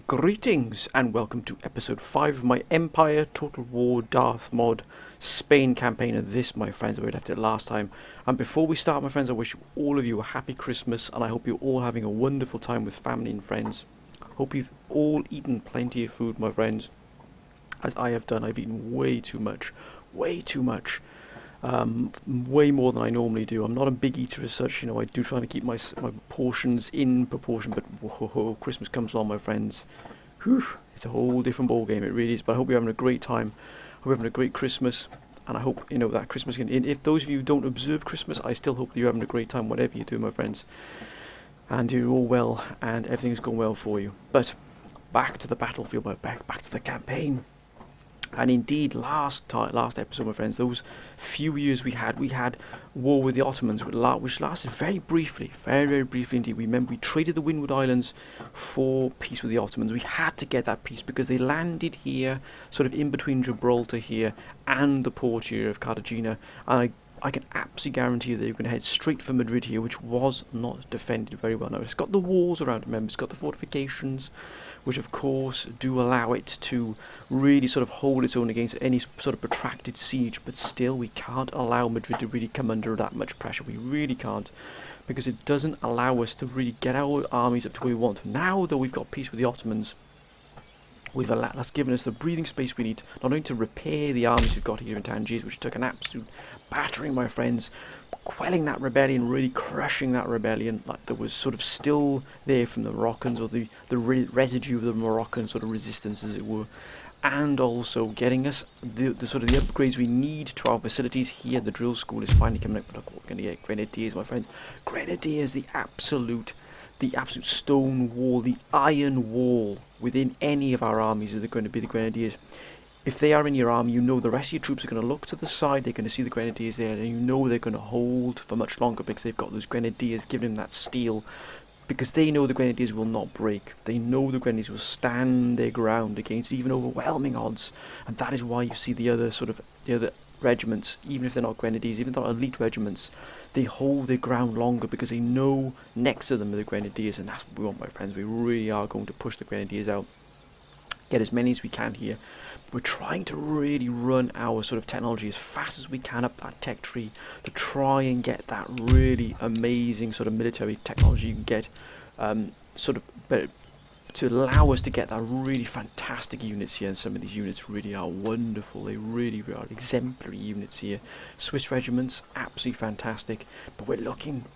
Greetings and welcome to episode 5 of my Empire Total War Darth mod Spain campaign. And this, my friends, where we left it last time. And before we start, my friends, I wish all of you a happy Christmas, and I hope you're all having a wonderful time with family and friends. Hope you've all eaten plenty of food, my friends, as I have done. I've eaten way too much, way more than I normally do. I'm not a big eater as such, I do try to keep my portions in proportion, but whoa, Christmas comes along, my friends. Whew, it's a whole different ball game, it really is. But I hope you're having a great time. I hope you're having a great Christmas, and I hope that Christmas can. If those of you who don't observe Christmas, I still hope that you're having a great time, whatever you do, my friends, and you're all well, and everything's going well for you. But back to the battlefield, back to the campaign. And indeed, last episode, my friends, those few years we had war with the Ottomans, which lasted very briefly indeed. We remember we traded the Windward Islands for peace with the Ottomans. We had to get that peace because they landed here, sort of in between Gibraltar here and the port here of Cartagena. And I can absolutely guarantee you that you're going to head straight for Madrid here, which was not defended very well. Now, it's got the walls around, remember, it's got the fortifications, which of course do allow it to really sort of hold its own against any sort of protracted siege, but still we can't allow Madrid to really come under that much pressure. We really can't, because it doesn't allow us to really get our armies up to where we want. Now that we've got peace with the Ottomans, that's given us the breathing space we need, not only to repair the armies we've got here in Tangiers, which took an absolute battering, my friends, quelling that rebellion, really crushing that rebellion, like that was sort of still there from the Moroccans, or the residue of the Moroccan sort of resistance, as it were, and also getting us the sort of the upgrades we need to our facilities here. The drill school is finally coming up. Look what we're going to get. Grenadiers, my friends. Grenadiers, the absolute stone wall, the iron wall within any of our armies are going to be the Grenadiers. If they are in your army, the rest of your troops are going to look to the side, they're going to see the Grenadiers there, and they're going to hold for much longer because they've got those Grenadiers giving them that steel, because they know the Grenadiers will not break. They know the Grenadiers will stand their ground against even overwhelming odds, and that is why you see the other regiments, even if they're not Grenadiers, even if they're not elite regiments, they hold their ground longer because they know next to them are the Grenadiers, and that's what we want, my friends. We really are going to push the Grenadiers out, get as many as we can here. We're trying to really run our sort of technology as fast as we can up that tech tree to try and get that really amazing sort of military technology you can get, to allow us to get that really fantastic units here. And some of these units really are wonderful. They really are exemplary units here. Swiss regiments, absolutely fantastic. But we're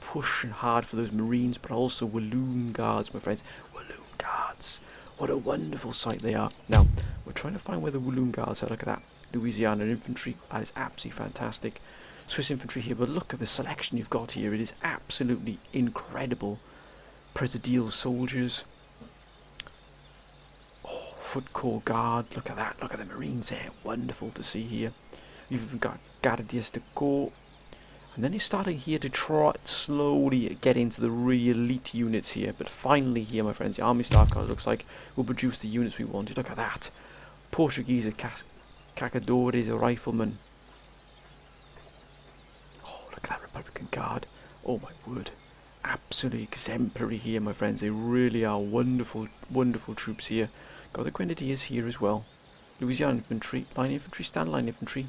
pushing hard for those Marines, but also Walloon Guards, my friends. Walloon Guards. What a wonderful sight they are. Now, we're trying to find where the Walloon Guards are. Look at that. Louisiana infantry. That is absolutely fantastic. Swiss infantry here. But look at the selection you've got here. It is absolutely incredible. Presidial soldiers. Oh, Foot Corps Guard. Look at that. Look at the Marines there. Wonderful to see here. You've even got Gardiers de Corps. And then he's starting here to try slowly get into the real elite units here. But finally here, my friends, the Army Staff College looks like will produce the units we wanted. Look at that. Portuguese Cacadores, a rifleman. Oh, look at that Republican Guard. Oh my word. Absolutely exemplary here, my friends. They really are wonderful, wonderful troops here. Got the Grenadiers here as well. Louisiana infantry, line infantry, stand line infantry.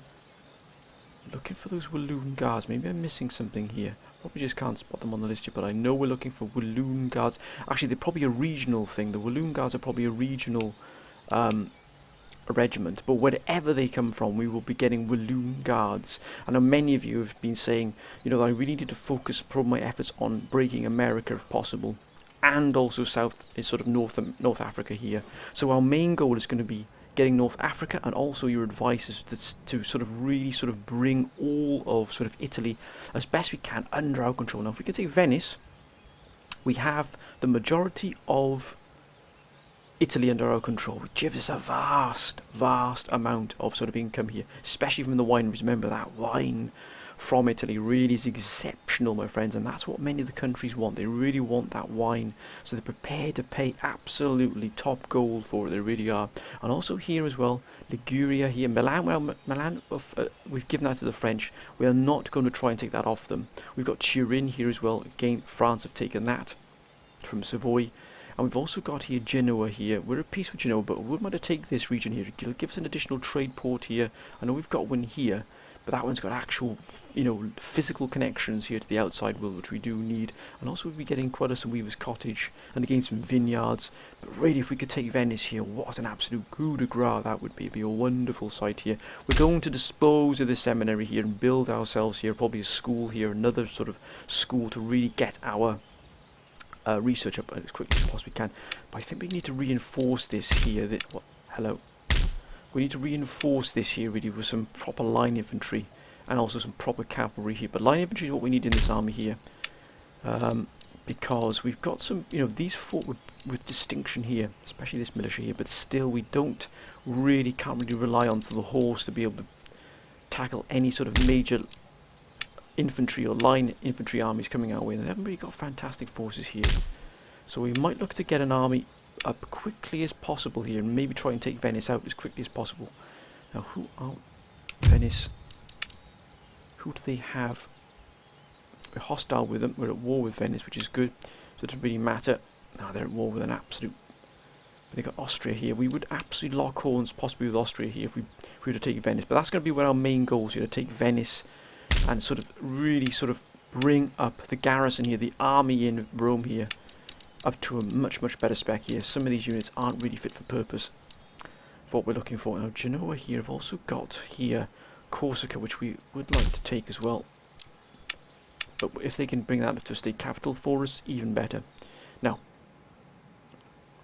Looking for those Walloon Guards. Maybe I'm missing something here. Probably just can't spot them on the list here, but I know we're looking for Walloon Guards. Actually, they're probably a regional thing. The Walloon Guards are probably a regional regiment, but wherever they come from, we will be getting Walloon Guards. I know many of you have been saying, that I really need to focus my efforts on breaking America if possible, and also North Africa here. So our main goal is going to be getting North Africa, and also your advice is to sort of really bring all of sort of Italy as best we can under our control. Now, if we can take Venice, we have the majority of Italy under our control, which gives us a vast amount of sort of income here, especially from the wineries. Remember, that wine from Italy really is exceptional, my friends, and that's what many of the countries want. They really want that wine, so they're prepared to pay absolutely top gold for it. They really are. And also here as well, Liguria here, Milan. Well, Milan, we've given that to the French. We are not going to try and take that off them. We've got Turin here as well. Again, France have taken that from Savoy. And we've also got here Genoa here. We're at peace with Genoa, but we wouldn't want to take this region here. It'll give us an additional trade port here. I know we've got one here, but that one's got actual, physical connections here to the outside world, which we do need. And also we'll be getting quite some Weaver's Cottage, and again some vineyards. But really, if we could take Venice here, what an absolute coup de grace that would be. It'd be a wonderful site here. We're going to dispose of this seminary here and build ourselves here, probably a school here, another sort of school to really get our research up as quickly as we possibly can. But I think we need to reinforce this here. Hello. We need to reinforce this here really with some proper line infantry and also some proper cavalry here. But line infantry is what we need in this army here, because we've got some, these fought with distinction here, especially this militia here. But still, we can't really rely on the horse to be able to tackle any sort of major infantry or line infantry armies coming our way. And they haven't really got fantastic forces here, so we might look to get an army up quickly as possible here and maybe try and take Venice out as quickly as possible. Now, who are Venice? Who do they have? We're hostile with them. We're at war with Venice, which is good, so it doesn't really matter. Now they're at war with an absolute... But they've got Austria here. We would absolutely lock horns possibly with Austria here if we were to take Venice. But that's going to be one of our main goals here, to take Venice and really bring up the garrison here, the army in Rome here, up to a much, much better spec here. Some of these units aren't really fit for purpose for what we're looking for. Now, Genoa here have also got here Corsica, which we would like to take as well. But if they can bring that up to a state capital for us, even better. Now,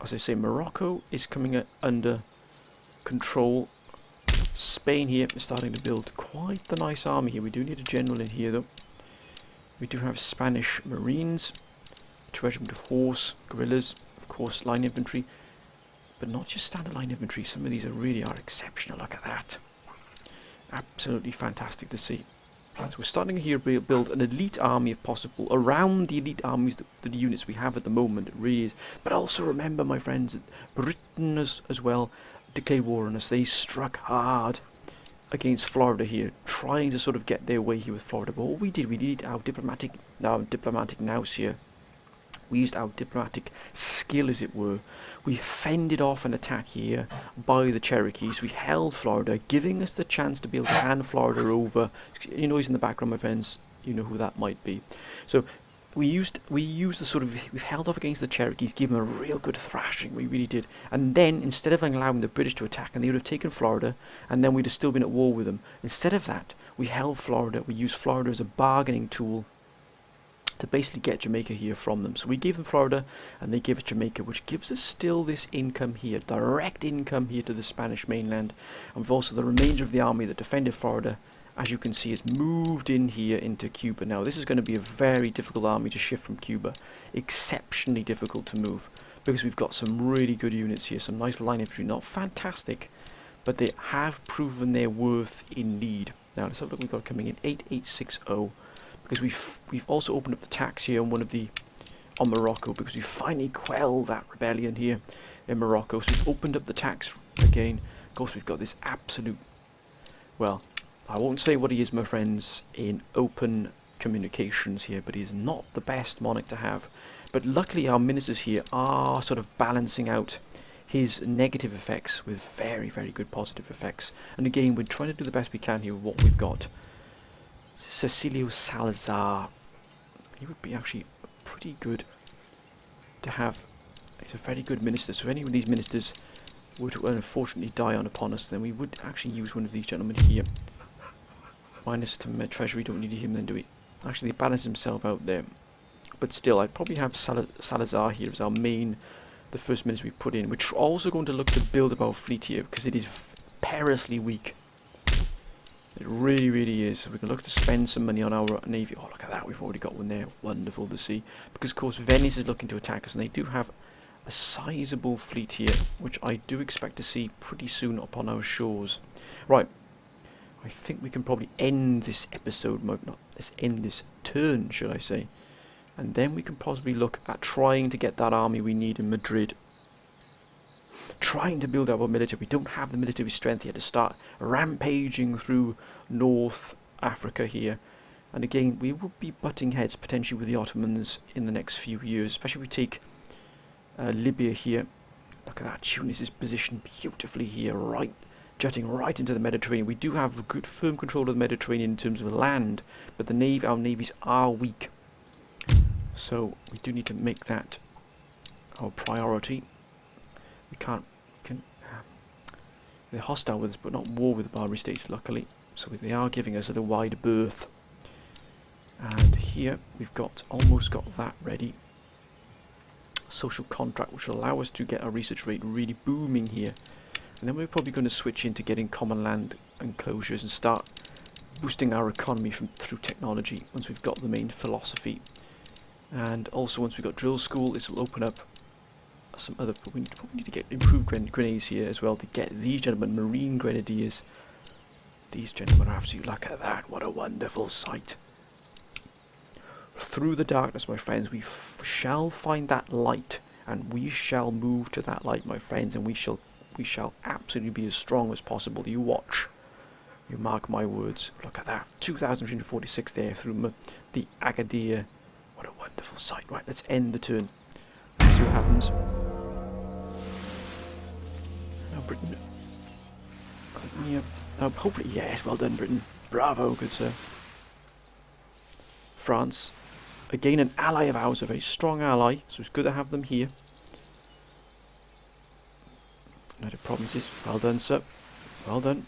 as I say, Morocco is coming under control. Spain here is starting to build quite the nice army here. We do need a general in here, though. We do have Spanish Marines, regiment of horse, guerrillas, of course, line infantry, but not just standard line infantry. Some of these really are exceptional. Look at that. Absolutely fantastic to see. So we're starting here to build an elite army, if possible, around the elite armies, the units we have at the moment. It really is. But also remember, my friends, that Britain as well declared war on us. They struck hard against Florida here, trying to sort of get their way here with Florida. But what we did, we needed our diplomatic nous here. We used our diplomatic skill, as it were. We fended off an attack here by the Cherokees. We held Florida, giving us the chance to be able to hand Florida over. You know, he's in the background, my friends. You know who that might be. So we used the sort of, we've held off against the Cherokees, give them a real good thrashing. We really did. And then, instead of allowing the British to attack, and they would have taken Florida, and then we'd have still been at war with them. Instead of that, we held Florida. We used Florida as a bargaining tool to basically get Jamaica here from them. So we gave them Florida, and they gave us Jamaica, which gives us still this income here, direct income here to the Spanish mainland. And we've also the remainder of the army that defended Florida, as you can see, has moved in here into Cuba. Now, this is going to be a very difficult army to shift from Cuba. Exceptionally difficult to move, because we've got some really good units here, some nice line infantry. Not fantastic, but they have proven their worth in need. Now, let's have a look what we've got coming in. 8860. Because we've also opened up the tax here on on Morocco, because we finally quelled that rebellion here in Morocco. So we've opened up the tax again. Of course, we've got this absolute, well, I won't say what he is, my friends, in open communications here, but he's not the best monarch to have. But luckily our ministers here are sort of balancing out his negative effects with very, very good positive effects. And again, we're trying to do the best we can here with what we've got. Cecilio Salazar, he would be actually pretty good to have. He's a very good minister, so if any of these ministers were to unfortunately die upon us, then we would actually use one of these gentlemen here. Minus to treasury, don't need him then, do we? Actually, he balanced himself out there. But still, I'd probably have Salazar here as our main, the first minister we put in. We're also going to look to build up our fleet here, because it is perilously weak. It really, really is. So we can look to spend some money on our navy. Oh, look at that. We've already got one there. Wonderful to see. Because, of course, Venice is looking to attack us, and they do have a sizable fleet here, which I do expect to see pretty soon upon our shores. Right. I think we can probably end this episode. Let's end this turn, should I say. And then we can possibly look at trying to get that army we need in Madrid. Trying to build our military. We don't have the military strength yet to start rampaging through North Africa here. And again, we will be butting heads potentially with the Ottomans in the next few years, especially if we take Libya here. Look at that. Tunis is positioned beautifully here, right, jutting right into the Mediterranean. We do have good firm control of the Mediterranean in terms of land, but our navies are weak. So we do need to make that our priority. They're hostile with us, but not war with the Barbary states, luckily. So they are giving us a wide berth. And here we've almost got that ready. Social contract, which will allow us to get our research rate really booming here. And then we're probably going to switch into getting common land enclosures and start boosting our economy through technology once we've got the main philosophy. And also once we've got drill school, this will open up some other... We need to get improved grenades here as well to get these gentlemen, Marine Grenadiers. These gentlemen are absolutely... Look at that, what a wonderful sight. Through the darkness, my friends, we shall find that light, and we shall move to that light, my friends, and we shall absolutely be as strong as possible. You watch. You mark my words. Look at that. 2,346 there through the Agadir. What a wonderful sight. Right, let's end the turn. Let's see what happens. Now, Britain. Yeah. Hopefully, yes, well done, Britain. Bravo, good sir. France. Again, an ally of ours, a very strong ally, so it's good to have them here. United Provinces, well done, sir. Well done.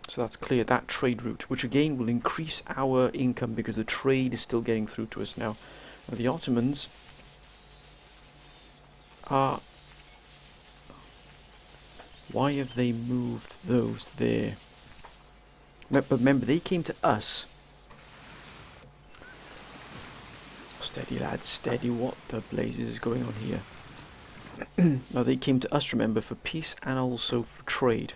So that's cleared that trade route, which again will increase our income because the trade is still getting through to us now. Now the Ottomans are... Why have they moved those there? But remember, they came to us. Steady, lads, steady. What the blazes is going on here? Now, they came to us, remember, for peace and also for trade.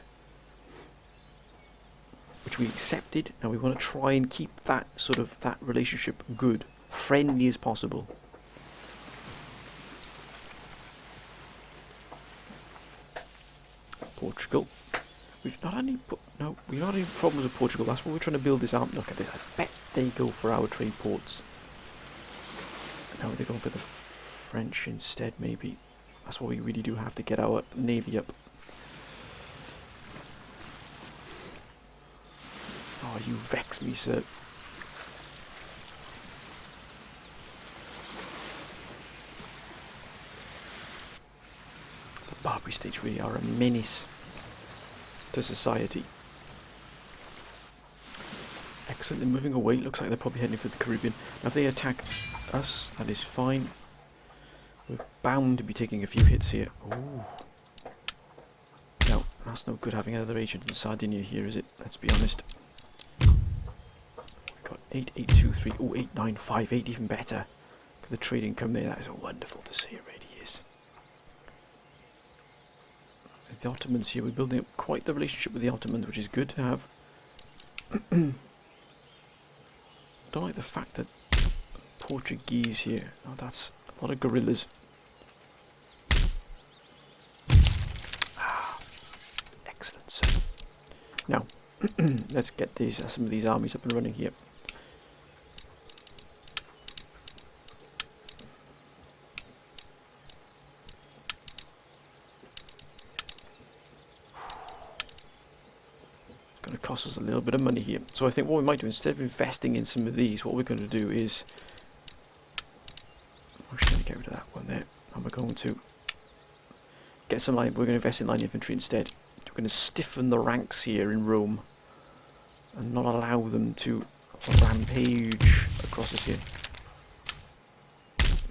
Which we accepted. Now, we want to try and keep that relationship good. Friendly as possible. Portugal. We've not only problems with Portugal. That's what we're trying to build this army. Look at this. I bet they go for our trade ports. Now they're going for the French instead, maybe. That's why we really do have to get our navy up. Oh, you vex me, sir. The Barbary states really are a menace to society. Excellent, they're moving away. Looks like they're probably heading for the Caribbean. Now if they attack us, that is fine. We're bound to be taking a few hits here. Ooh. No, that's no good having another agent in Sardinia here, is it? Let's be honest. We've got 8823. Oh, 8958, even better. Look at the trade income there. That is wonderful to see, it really is. The Ottomans here, we're building up quite the relationship with the Ottomans, which is good to have. I don't like the fact that Portuguese here. Oh, that's a lot of guerrillas. Ah, excellent, sir. Now, let's get some of these armies up and running here. Going to cost us a little bit of money here. So I think what we might do, instead of investing in some of these, what we're going to do is... I'm actually going to get rid of that one there. And we're going to get some line... We're going to invest in line infantry instead. We're going to stiffen the ranks here in Rome. And not allow them to rampage across us here.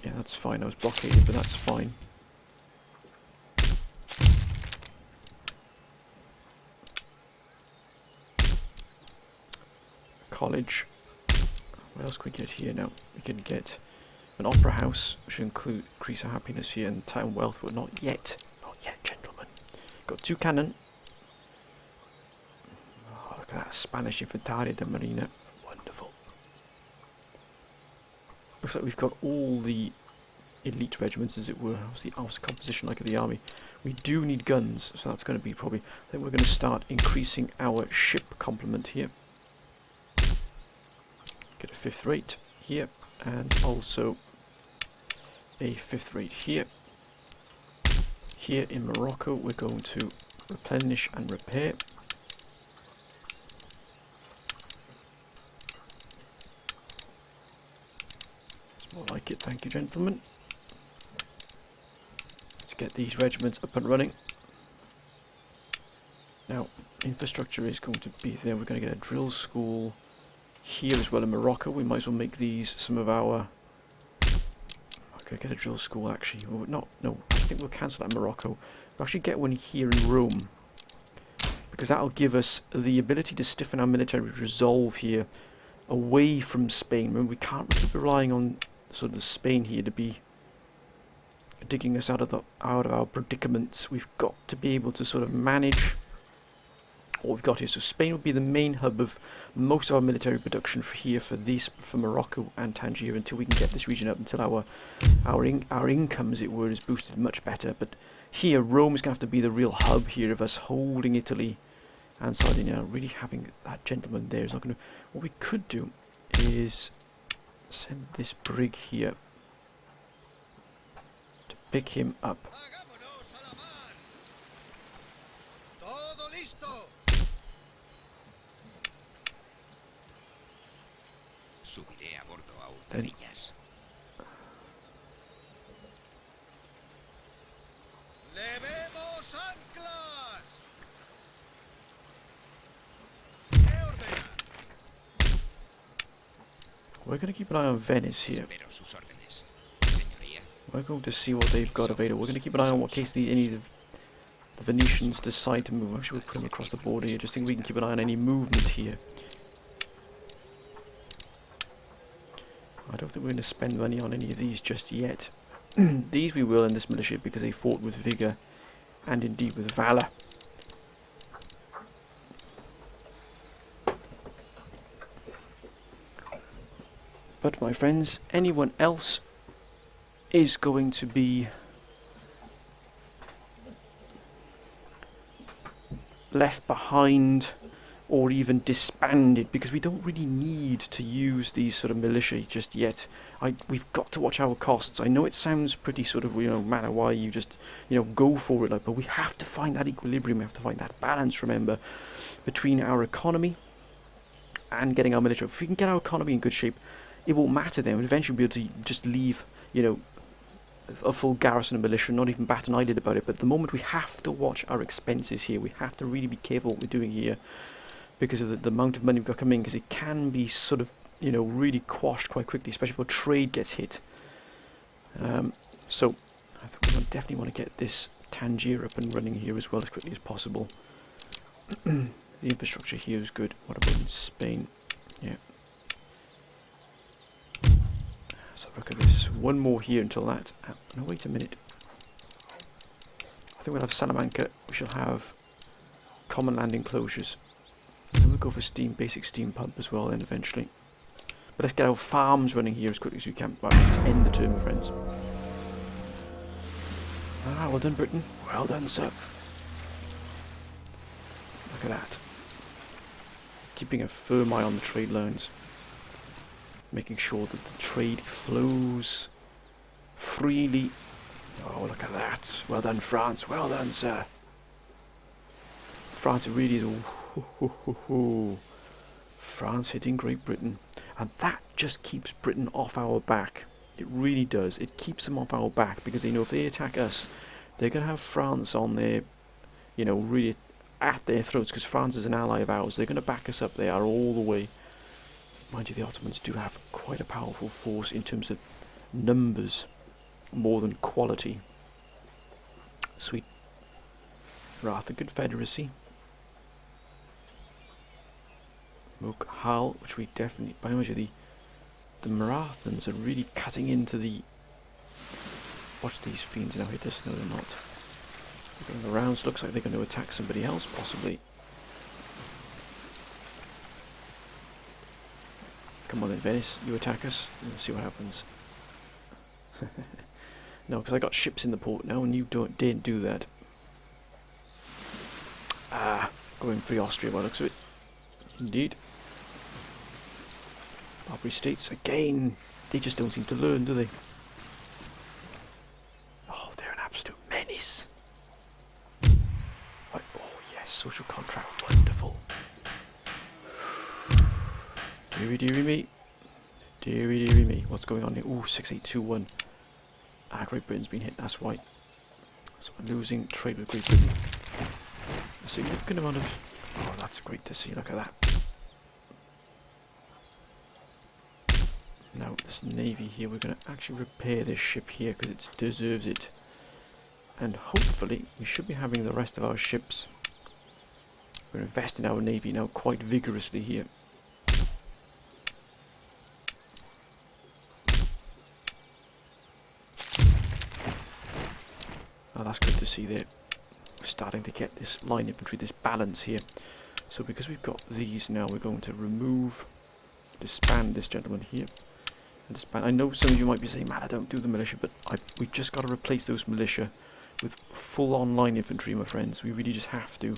Yeah, that's fine. I was blockaded, but that's fine. College. What else can we get here now? We can get an opera house, which will increase our happiness here, and town wealth, but not yet. Not yet, gentlemen. Got 2 cannon. Oh, look at that Spanish Infanteria de Marina. Wonderful. Looks like we've got all the elite regiments, as it were. How's the composition like of the army? We do need guns, so that's going to be probably... I think we're going to start increasing our ship complement here. Get a 5th rate here, and also a 5th raid here. Here in Morocco we're going to replenish and repair. It's more like it, thank you gentlemen. Let's get these regiments up and running. Now, infrastructure is going to be there. We're going to get a drill school here as well in Morocco. We might as well make these some of our... I'm going to get a drill school actually. Oh, no, I think we'll cancel that in Morocco. We'll actually get one here in Rome, because that'll give us the ability to stiffen our military resolve here away from Spain. Remember, we can't keep relying on sort of Spain here to be digging us out of our predicaments. We've got to be able to sort of manage what we've got here. So Spain will be the main hub of most of our military production for here, for Morocco and Tangier, until we can get this region up, until our income, as it were, is boosted much better. But here, Rome is going to have to be the real hub here of us holding Italy and Sardinia. Really having that gentleman there is not going to... What we could do is send this brig here to pick him up. Subiré a bordo a hurtadillas. ¡Levemos anclas! ¿Qué ordena? We're going to keep an eye on Venice here. Espero sus órdenes, señoría. We're going to see what they've got available. We're going to keep an eye on what case any of the Venetians decide to move. Actually, we'll put them across the border here. Just think we can keep an eye on any movement here. I don't think we're going to spend money on any of these just yet. These we will in this militia, because they fought with vigour and indeed with valour. But my friends, anyone else is going to be left behind or even disbanded, because we don't really need to use these sort of militia just yet. We've got to watch our costs. I know it sounds pretty sort of, matter why you just, go for it, but we have to find that equilibrium, we have to find that balance, remember, between our economy and getting our military. If we can get our economy in good shape, it won't matter then. We'll eventually be able to just leave, a full garrison of militia, not even bat an eyelid about it. But at the moment, we have to watch our expenses here. We have to really be careful what we're doing here, because of the amount of money we've got coming in, because it can be sort of, really quashed quite quickly, especially if our trade gets hit. So I think we definitely want to get this Tangier up and running here as well as quickly as possible. The infrastructure here is good. What about in Spain? Yeah. So look at this. One more here until that. No, wait a minute. I think we'll have Salamanca. We shall have common land enclosures. And we'll go for basic steam pump as well then eventually. But let's get our farms running here as quickly as we can. Right, let's end the term, friends. Ah, well done, Britain. Well done, sir. Look at that. Keeping a firm eye on the trade lines. Making sure that the trade flows freely. Oh, look at that. Well done, France. Well done, sir. France really is... France hitting Great Britain, and that just keeps Britain off our back. It really does. It keeps them off our back, because they know if they attack us, they're going to have France on their, really at their throats, because France is an ally of ours. They're going to back us up. They are all the way. Mind you, the Ottomans do have quite a powerful force in terms of numbers, more than quality. Sweet. Rather good Confederacy. Mughal, which we definitely... By the way, the Marathans are really cutting into the... Watch these fiends now, hit us. No, they're not. Going the rounds, looks like they're going to attack somebody else, possibly. Come on then, Venice, you attack us, and let's see what happens. No, because I got ships in the port now, and you didn't do that. Ah, going free Austria by the looks of it. Indeed. Barbary states, again, they just don't seem to learn, do they? social contract. Wonderful. Deary me. Deary me. What's going on here? Ooh, 6821. Ah, Great Britain's been hit, that's why. So we're losing trade with Great Britain. A significant amount of... Oh, that's great to see. Look at that. Now, this navy here, we're going to actually repair this ship here because it deserves it. And hopefully, we should be having the rest of our ships. We're investing in our navy now quite vigorously here. Oh, that's good to see there. We're starting to get this line infantry, this balance here. So because we've got these now, we're going to remove, disband this gentleman here. And disband. I know some of you might be saying, man, I don't do the militia, but we've just got to replace those militia with full-on line infantry, my friends. We really just have to.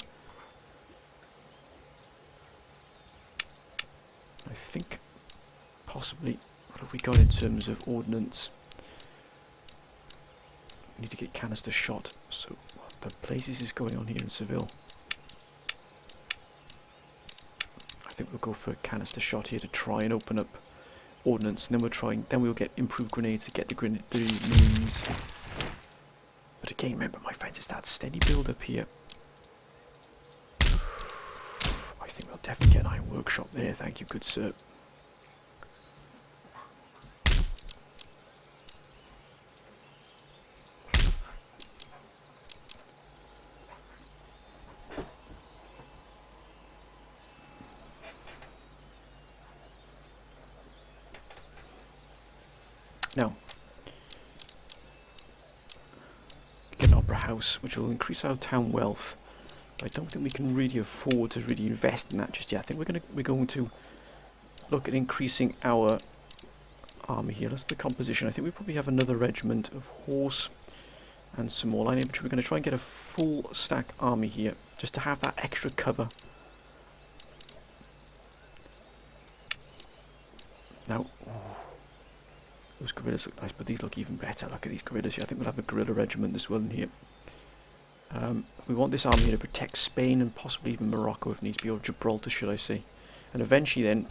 I think possibly, what have we got in terms of ordnance? We need to get canister shot. So what the blazes is going on here in Seville? I think we'll go for a canister shot here to try and open up ordnance, and then we'll get improved grenades to get the means. But again, remember my friends, it's that steady build up here. I think we'll definitely get an iron workshop there, thank you good sir. Now, get an opera house, which will increase our town wealth. I don't think we can really afford to really invest in that just yet. I think we're going to look at increasing our army here. That's the composition. I think we probably have another regiment of horse and some more line infantry. We're going to try and get a full stack army here, just to have that extra cover. Now, those guerrillas look nice, but these look even better. Look at these guerrillas here. I think we'll have a guerrilla regiment as well in here. We want this army here to protect Spain and possibly even Morocco if needs be, or Gibraltar should I say. And eventually then,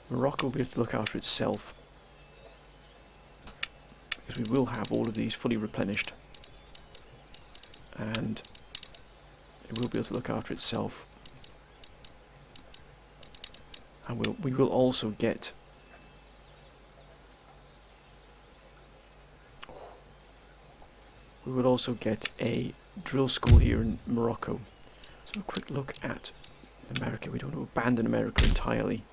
Morocco will be able to look after itself. Because we will have all of these fully replenished. And it will be able to look after itself. And we will also get... We will also get a drill school here in Morocco. So a quick look at America. We don't want to abandon America entirely.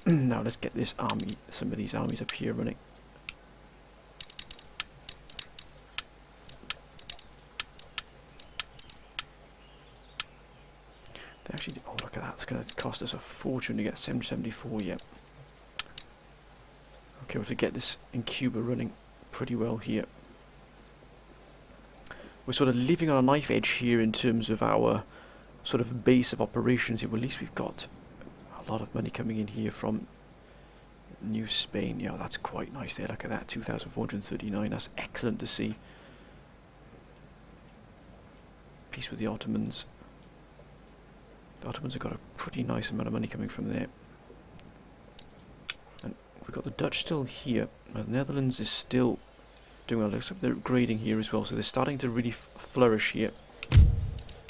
Now let's get this army, some of these armies up here running. They actually, oh look at that, it's going to cost us a fortune to get 774 yet. Okay, we'll have to get this in Cuba running pretty well here. We're sort of living on a knife edge here in terms of our sort of base of operations here. Well, at least we've got a lot of money coming in here from New Spain. Yeah, that's quite nice there. Look at that, 2,439. That's excellent to see. Peace with the Ottomans. The Ottomans have got a pretty nice amount of money coming from there. And we've got the Dutch still here. Now, the Netherlands is still doing well. Looks like they're grading here as well, so they're starting to really flourish here,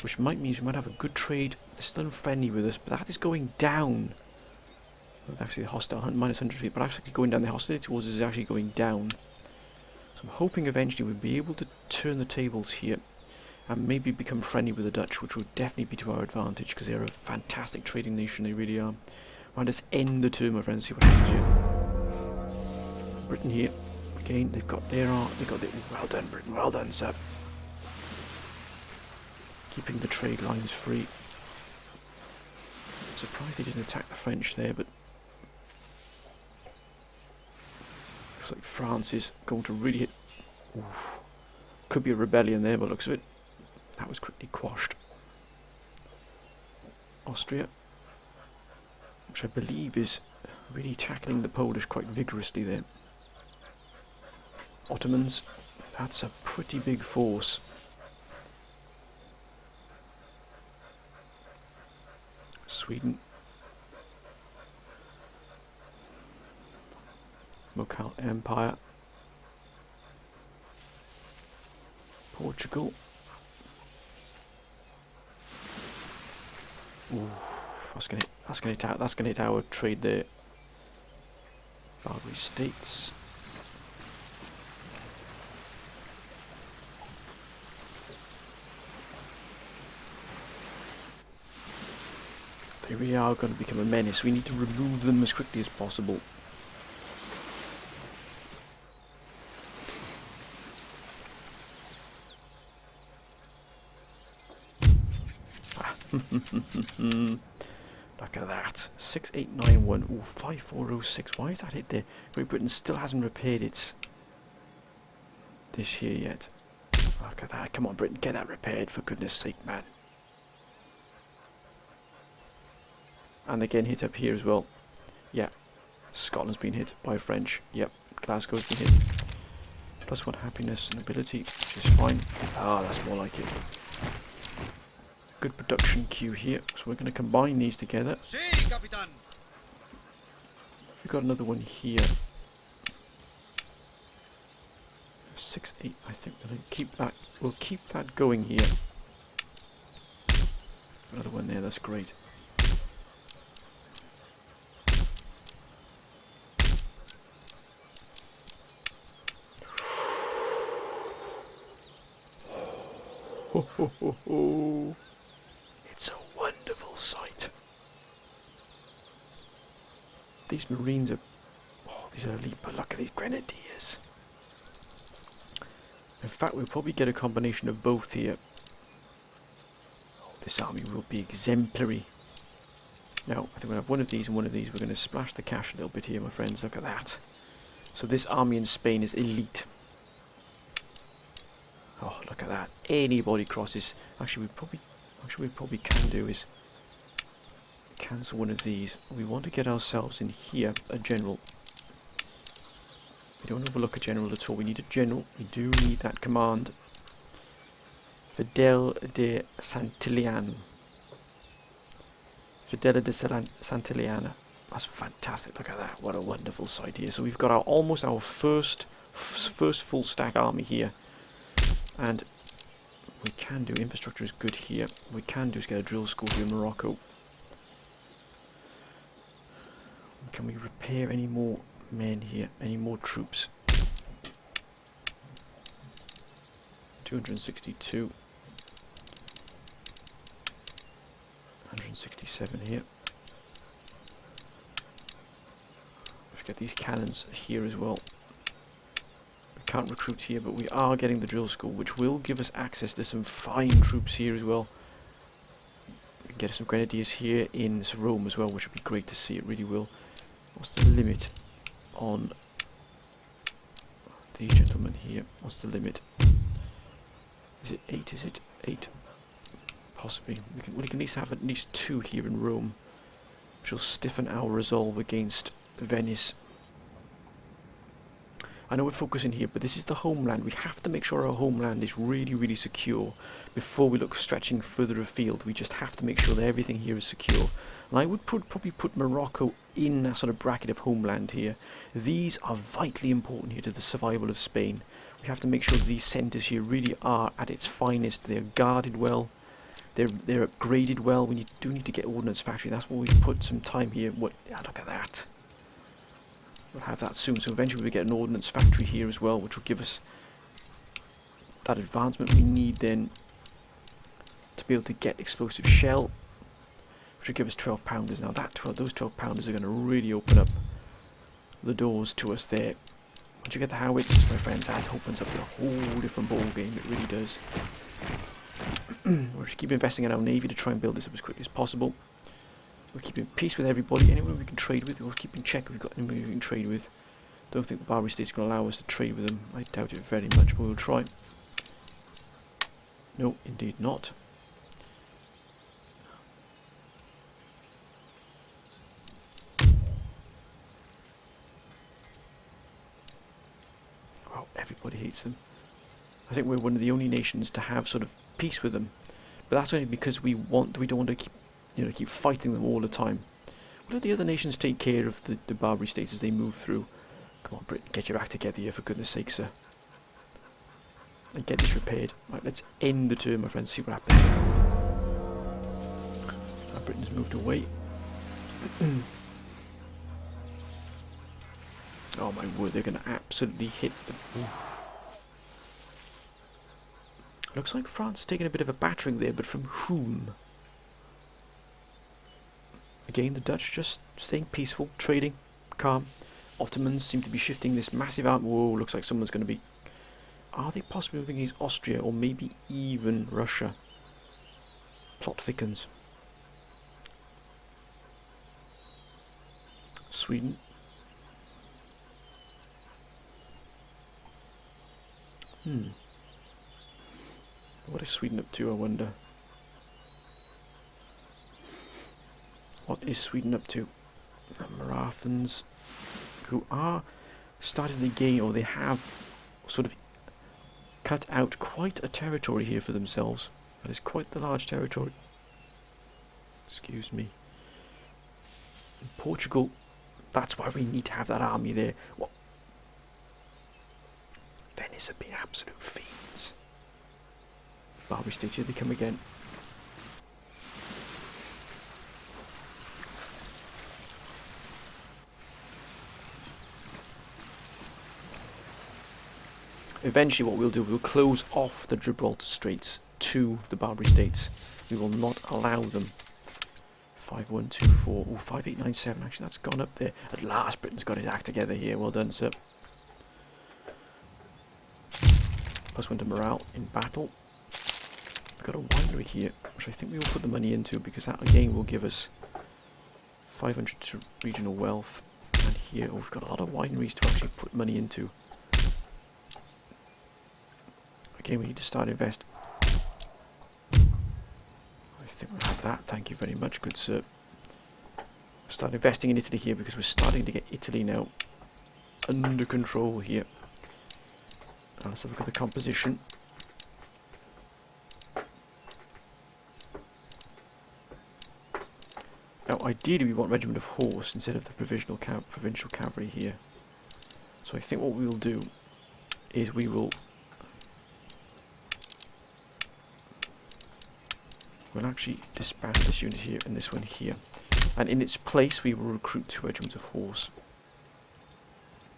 which might mean we might have a good trade. They're still friendly with us, but that is going down. Actually, the hostile minus 100 feet, but actually going down. The hostility towards us is actually going down. So I'm hoping eventually we'll be able to turn the tables here and maybe become friendly with the Dutch, which will definitely be to our advantage because they're a fantastic trading nation. They really are. Right, let's end the turn, my friends. See what happens here. Britain here. Again, they've got their well done, Britain, well done, sir. Keeping the trade lines free. I'm surprised they didn't attack the French there, but looks like France is going to really hit. Oof. Could be a rebellion there, but looks of it. That was quickly quashed. Austria, which I believe is really tackling the Polish quite vigorously there. Ottomans, that's a pretty big force. Sweden. Local Empire. Portugal. Ooh, that's gonna hit our trade there. Barbary States. They really are going to become a menace. We need to remove them as quickly as possible. Look at that. 6891. Ooh, 5406. Why is that hit there? Great Britain still hasn't repaired its this here yet. Look at that. Come on, Britain, get that repaired for goodness sake, man. And again hit up here as well. Yeah. Scotland's been hit by French. Yep. Glasgow's been hit. +1 happiness and ability, which is fine. Ah, that's more like it. Good production queue here. So we're going to combine these together. Sí, Capitán. We've got another one here. 6, 8. I think we'll keep that. We'll keep that going here. Another one there. That's great. Ho, ho, ho, ho. It's a wonderful sight. These Marines are... Oh, these are elite, but look at these Grenadiers. In fact, we'll probably get a combination of both here. Oh, this army will be exemplary. Now, I think we'll have one of these and one of these. We're going to splash the cash a little bit here, my friends. Look at that. So this army in Spain is elite. Oh, look at that. Anybody crosses. Actually, we probably can do is cancel one of these. We want to get ourselves in here a general. We don't overlook a general at all. We need a general. We do need that command. Fidel de Santillana. Fidel de Santillana. That's fantastic. Look at that. What a wonderful sight here. So we've got our almost our first full stack army here. And we can do, infrastructure is good here. What we can do is get a drill school here in Morocco. Can we repair any more men here? Any more troops? 262. 167 here. Let's get these cannons here as well. Can't recruit here, but we are getting the drill school, which will give us access to some fine troops here as well. We can get some Grenadiers here in Rome as well, which would be great to see. It really will. What's the limit on these gentlemen here? What's the limit? Is it 8? Is it 8? Possibly. We can at least have at least 2 here in Rome, which will stiffen our resolve against Venice. I know we're focusing here, but this is the homeland. We have to make sure our homeland is really, really secure before we look stretching further afield. We just have to make sure that everything here is secure. And I would probably put Morocco in that sort of bracket of homeland here. These are vitally important here to the survival of Spain. We have to make sure that these centres here really are at its finest. They're guarded well. They're upgraded well. We do need to get Ordnance Factory. That's why we put some time here. Look at that. We'll have that soon, so eventually we get an ordnance factory here as well, which will give us that advancement we need then to be able to get explosive shell, which will give us 12 pounders. Now those 12 pounders are going to really open up the doors to us there. Once you get the howitzers, my friends, that opens up a whole different ball game. It really does. We'll just keep investing in our navy to try and build this up as quickly as possible. We're keeping peace with everybody. Anyone we can trade with, we'll keep in check if we've got anybody we can trade with. Don't think the Barbary State's going to allow us to trade with them. I doubt it very much, but we'll try. No, indeed not. Wow, everybody hates them. I think we're one of the only nations to have sort of peace with them. But that's only because we don't want to keep you know, keep fighting them all the time. We'll let the other nations take care of the Barbary states as they move through. Come on, Britain, get your act together here, for goodness sake, sir. And get this repaired. Right, let's end the turn, my friends, see what happens. Britain's moved away. Oh my word, they're going to absolutely hit them. Looks like France is taking a bit of a battering there, but from whom? Again, the Dutch just staying peaceful, trading, calm. Ottomans seem to be shifting this massive army. Whoa, looks like someone's going to be... Are they possibly moving against Austria, or maybe even Russia? Plot thickens. Sweden. What is Sweden up to, I wonder? What is Sweden up to? Marathons, who are starting to gain, or they have sort of cut out quite a territory here for themselves. That is quite the large territory. Excuse me. In Portugal, that's why we need to have that army there. What? Venice have been absolute fiends. Barbary states, here they come again. Eventually what we'll do, we'll close off the Gibraltar Straits to the Barbary States. We will not allow them. 5124, 5897, actually that's gone up there. At last Britain's got his act together here, well done sir. +1 to morale in battle. We've got a winery here, which I think we will put the money into, because that again will give us 500 to regional wealth. And here, oh, we've got a lot of wineries to actually put money into. Again, we need to start investing. I think we'll have that, thank you very much, good sir. Start investing in Italy here, because we're starting to get Italy now under control here. Now let's have a look at the composition. Now ideally we want regiment of horse instead of the provincial cavalry here. So I think what we will do is we'll actually disband this unit here and this one here. And in its place we will recruit 2 regiments of horse.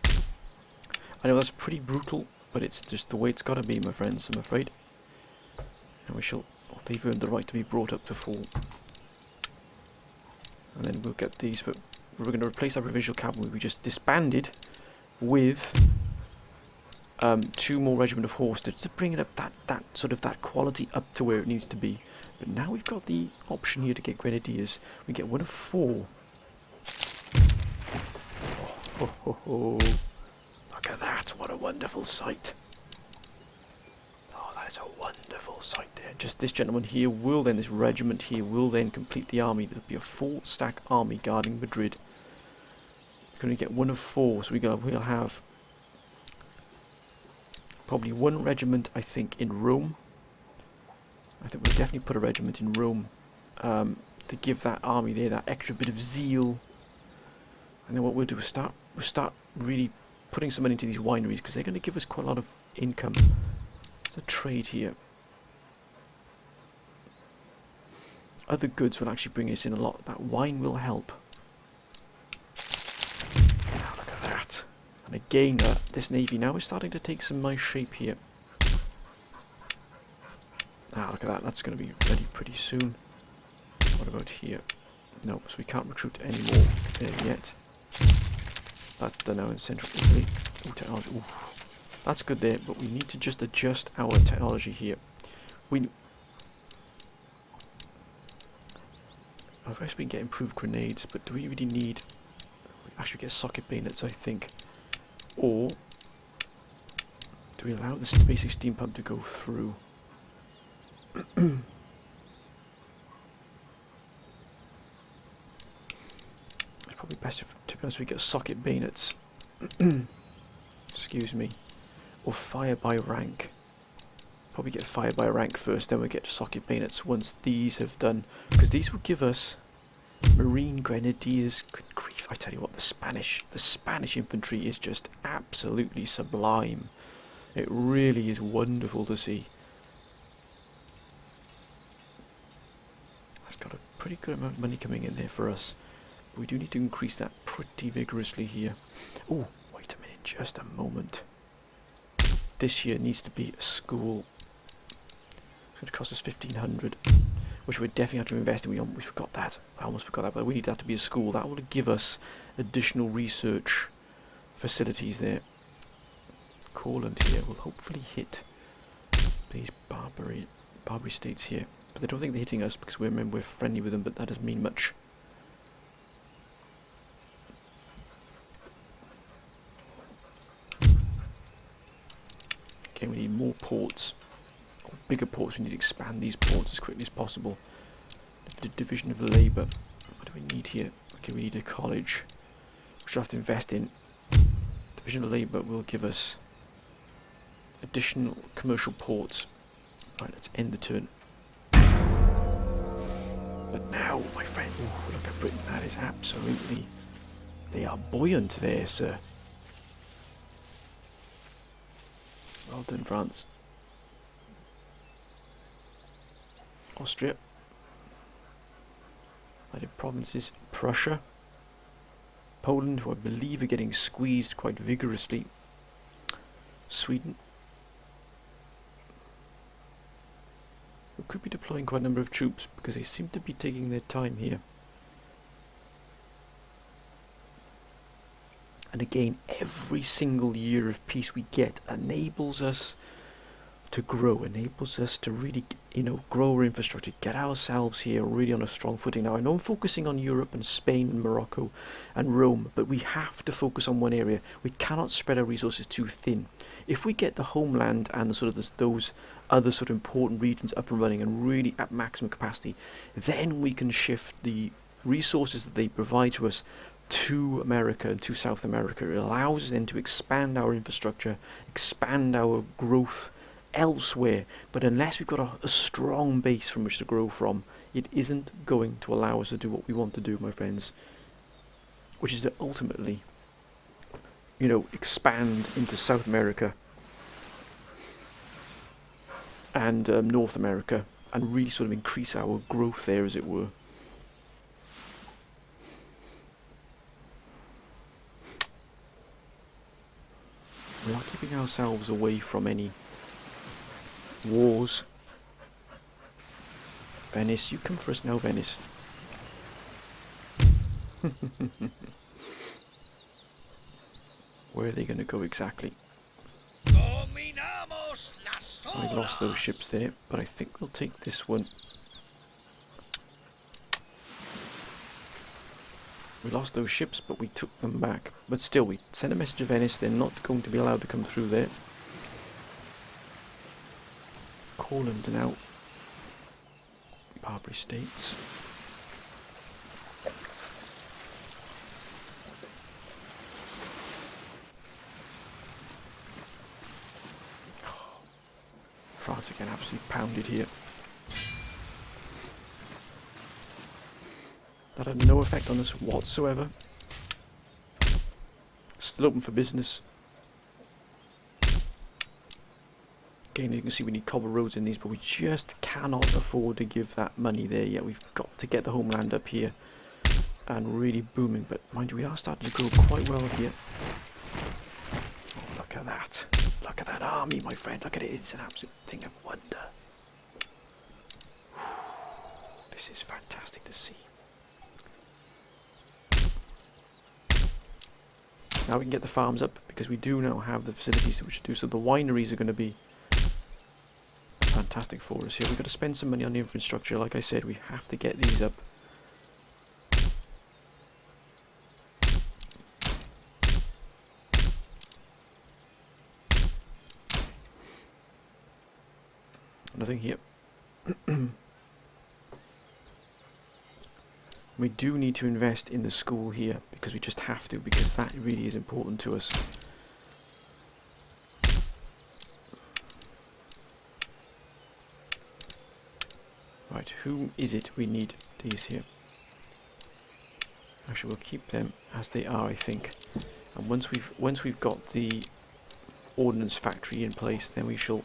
I know that's pretty brutal, but it's just the way it's got to be, my friends, I'm afraid. And we shall... Oh, they've earned the right to be brought up to full. And then we'll get these, but we're going to replace our provincial cavalry we just disbanded with 2 more regiment of horse to bring it up, that sort of that quality up to where it needs to be. But now we've got the option here to get Grenadiers. We get 1 of 4. Oh, ho, ho, ho. Look at that, what a wonderful sight. Oh, that is a wonderful sight there. Just this gentleman here will then, this regiment here will then complete the army. There'll be a full stack army guarding Madrid. We're going to get 1 of 4, so we'll have probably 1 regiment, I think, in Rome. I think we'll definitely put a regiment in Rome to give that army there that extra bit of zeal. And then what we'll do is we'll start really putting some money into these wineries, because they're going to give us quite a lot of income. There's a trade here. Other goods will actually bring us in a lot. That wine will help. Now look at that. And again, this navy now is starting to take some nice shape here. Ah, look at that. That's going to be ready pretty soon. What about here? Nope, so we can't recruit any more there yet. That's done now in central Italy. Ooh, technology. Ooh. That's good there, but we need to just adjust our technology here. I guess we can get improved grenades, but do we really need... We actually get socket bayonets, I think. Or do we allow this basic steam pump to go through? It's probably best if, to be honest, we get socket bayonets. Excuse me. Or fire by rank. Probably get fired by rank first, then we'll get socket bayonets once these have done. Because these will give us Marine Grenadiers. Good grief, I tell you what, the Spanish infantry is just absolutely sublime. It really is wonderful to see. That's got a pretty good amount of money coming in there for us. But we do need to increase that pretty vigorously here. Oh, wait a minute, just a moment. This year needs to be a school. It's going to cost us 1,500, which we definitely have to invest in. We forgot that. I almost forgot that, but we need that to be a school. That will give us additional research facilities there. Courland here will hopefully hit these Barbary states here. But I don't think they're hitting us because we're friendly with them, but that doesn't mean much. Okay, we need more ports. Or bigger ports. We need to expand these ports as quickly as possible. The division of labour. What do we need here? Okay, we need a college. Which we'll have to invest in. Division of labour will give us additional commercial ports. Right, let's end the turn. But now, my friend, ooh, look at Britain. That is absolutely... They are buoyant there, sir. Well done, France. Austria. United Provinces. Prussia. Poland, who I believe are getting squeezed quite vigorously. Sweden. Who could be deploying quite a number of troops because they seem to be taking their time here. And again, every single year of peace we get enables us to grow, enables us to really, grow our infrastructure, get ourselves here really on a strong footing. Now, I know I'm focusing on Europe and Spain and Morocco and Rome, but we have to focus on one area. We cannot spread our resources too thin. If we get the homeland and those other sort of important regions up and running and really at maximum capacity, then we can shift the resources that they provide to us to America and to South America. It allows us then to expand our infrastructure, expand our growth elsewhere. But unless we've got a strong base from which to grow from, it isn't going to allow us to do what we want to do, my friends, which is to ultimately, expand into South America and North America and really sort of increase our growth there, as it were. We are keeping ourselves away from any wars. Venice, you come first now, Venice. Where are they going to go exactly? I lost those ships there, but I think we'll take this one. We lost those ships, but we took them back. But still, we sent a message to Venice. They're not going to be allowed to come through there. Courland now. Barbary states. France again, absolutely pounded here. That had no effect on us whatsoever. Still open for business. Again, you can see we need cobble roads in these, but we just cannot afford to give that money there yet. We've got to get the homeland up here and really booming. But mind you, we are starting to grow quite well here. Oh, look at that. Look at that army, my friend. Look at it. It's an absolute thing of wonder. This is fantastic to see. Now we can get the farms up because we do now have the facilities which to do so. The wineries are going to be fantastic for us here. We've got to spend some money on the infrastructure. Like I said, we have to get these up. Nothing here. We do need to invest in the school here because we just have to, because that really is important to us. Right, who is it we need these here? Actually, we'll keep them as they are, I think. And once we've got the ordnance factory in place, then we shall.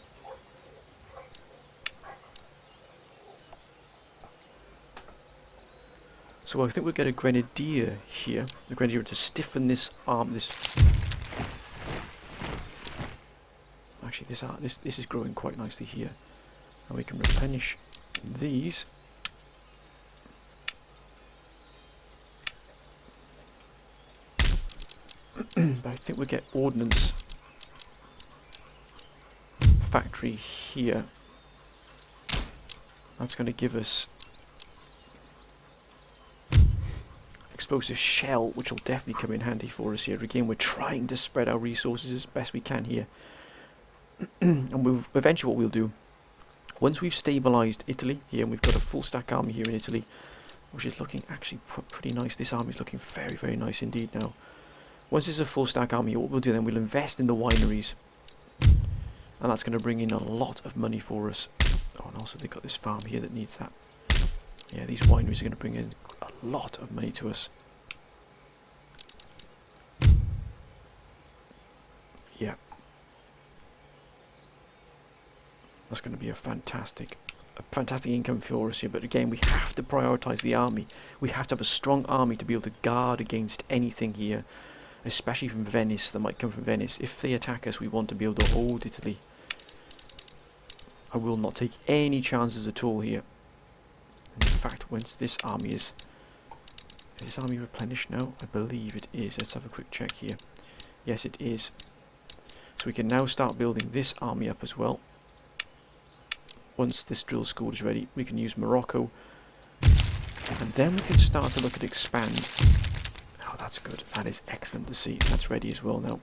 So I think we'll get a grenadier here. The grenadier to stiffen this arm. Actually, this is growing quite nicely here, and we can replenish these. But I think we'll get ordnance factory here. That's going to give us explosive shell, which will definitely come in handy for us here. Again, we're trying to spread our resources as best we can here. And eventually what we'll do, once we've stabilised Italy here, and we've got a full stack army here in Italy, which is looking actually pretty nice. This army is looking very, very nice indeed now. Once it's a full stack army, what we'll do then, we'll invest in the wineries. And that's going to bring in a lot of money for us. Oh, and also they've got this farm here that needs that. Yeah, these wineries are going to bring in a lot of money to us. Yeah. That's going to be a fantastic income for us here. But again, we have to prioritise the army. We have to have a strong army to be able to guard against anything here. Especially from Venice, that might come from Venice. If they attack us, we want to be able to hold Italy. I will not take any chances at all here. In fact, once this army is this army replenished now? I believe it is. Let's have a quick check here. Yes, it is. So we can now start building this army up as well. Once this drill school is ready, we can use Morocco. And then we can start to look at expand. Oh, that's good. That is excellent to see. That's ready as well now.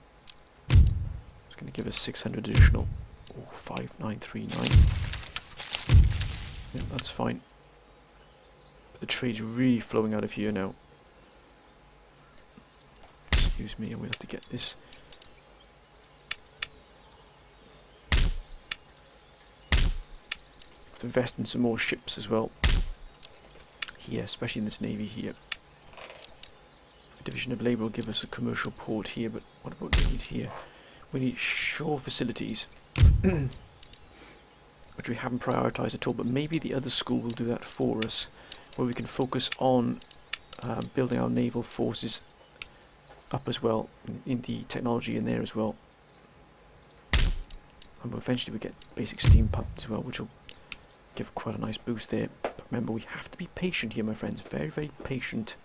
It's going to give us 600 additional. Oh, 5939. Yeah, that's fine. The trade's really flowing out of here now. Excuse me, and we'll have to get this. Have to invest in some more ships as well. Here, especially in this navy here. Division of Labour will give us a commercial port here, but what about we need here? We need shore facilities, which we haven't prioritised at all, but maybe the other school will do that for us, where we can focus on building our naval forces up as well, in the technology in there as well. And eventually we get basic steam pump as well, which will give quite a nice boost there. But remember, we have to be patient here, my friends, very, very patient.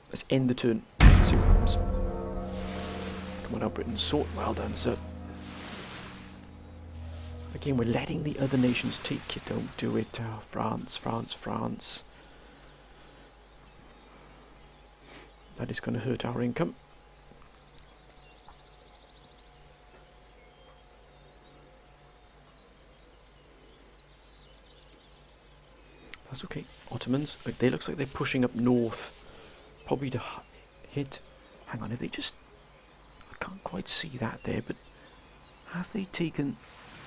Let's end the turn. See what happens. Come on now, Britain. Sort. Well done, sir. Again, we're letting the other nations take it. Don't do it. France, France, France. That is going to hurt our income. That's okay. Ottomans. They looks like they're pushing up north. Probably to hit. Hang on, have they just. I can't quite see that there, but have they taken.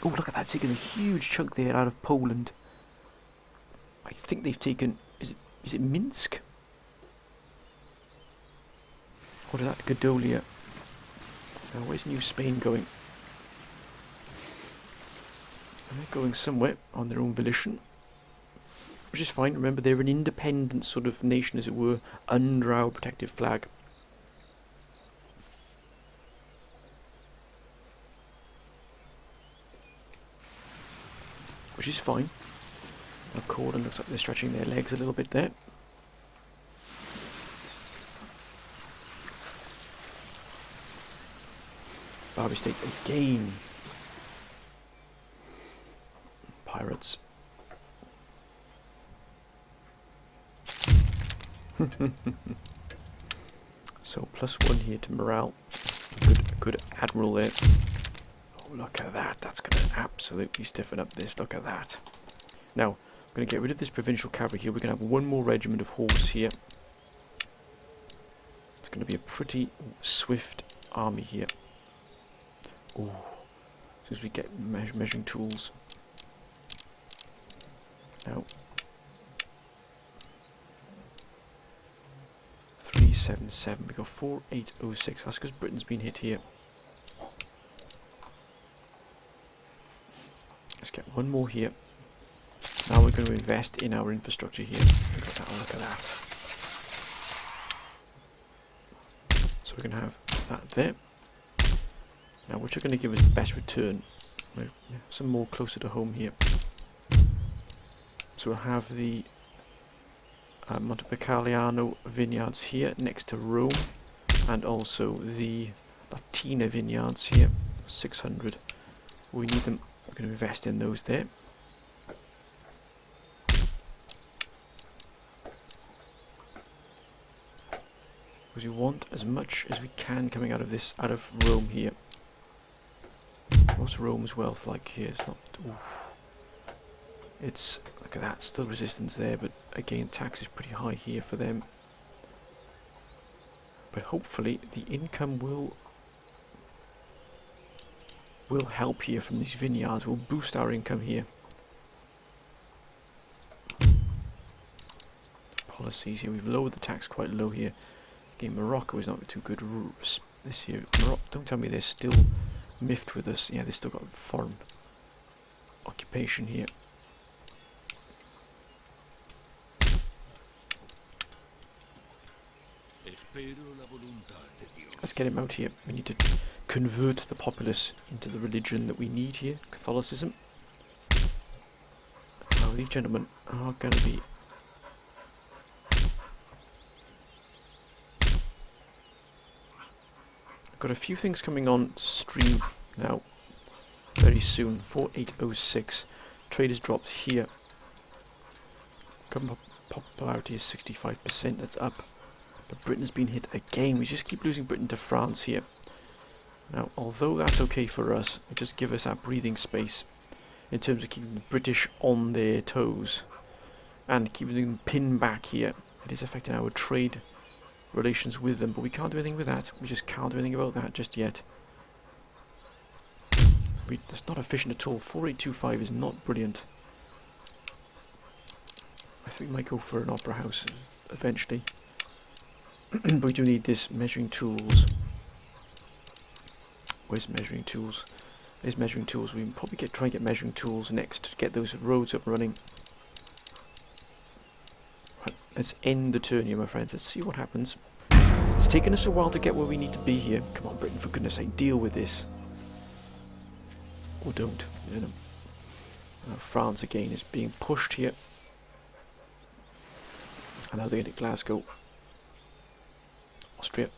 Oh, look at that, taken a huge chunk there out of Poland. I think they've taken. Is it Minsk? Or is that Gadolia? Now, where's New Spain going? And they're going somewhere on their own volition. Which is fine. Remember, they're an independent sort of nation, as it were, under our protective flag. Which is fine. Now, Corden looks like they're stretching their legs a little bit there. Barbary States again. Pirates. So +1 here to morale. Good admiral there. Oh, look at that. That's going to absolutely stiffen up this. Look at that. Now, I'm going to get rid of this provincial cavalry here. We're going to have one more regiment of horse here. It's going to be a pretty swift army here. Oh, as soon as we get measuring tools. Now, 377. We got 4806. That's because Britain's been hit here. Let's get one more here. Now we're going to invest in our infrastructure here. Look at that, look at that. So we're going to have that there. Now which are going to give us the best return? We'll have some more closer to home here. So we'll have the Montepulciano vineyards here next to Rome, and also the Latina vineyards here, 600. We need them, we're going to invest in those there. Because we want as much as we can coming out of Rome here. What's Rome's wealth like here? It's not. Oof. It's, look at that, still resistance there, but again tax is pretty high here for them. But hopefully the income will help here from these vineyards. Will boost our income here. Policies here, we've lowered the tax quite low here. Again, Morocco is not too good this year. Don't tell me they're still miffed with us. Yeah, they've still got foreign occupation here. Let's get him out here. We need to convert the populace into the religion that we need here, Catholicism. Now these gentlemen are going to be got a few things coming on stream now very soon. 4806. Trade has dropped here. Government popularity is 65%. That's up. But Britain's been hit again. We just keep losing Britain to France here. Now, although that's okay for us, it does give us that breathing space in terms of keeping the British on their toes and keeping them pinned back here. It is affecting our trade relations with them, but we can't do anything with that. We just can't do anything about that just yet. That's not efficient at all. 4825 is not brilliant. I think we might go for an opera house eventually. But we do need this measuring tools. Where's measuring tools? There's measuring tools. We can probably try and get measuring tools next to get those roads up and running. Right, let's end the turn here, my friends. Let's see what happens. It's taken us a while to get where we need to be here. Come on, Britain, for goodness sake, deal with this. Or don't. You know. France again is being pushed here. And now they're into Glasgow. Austria.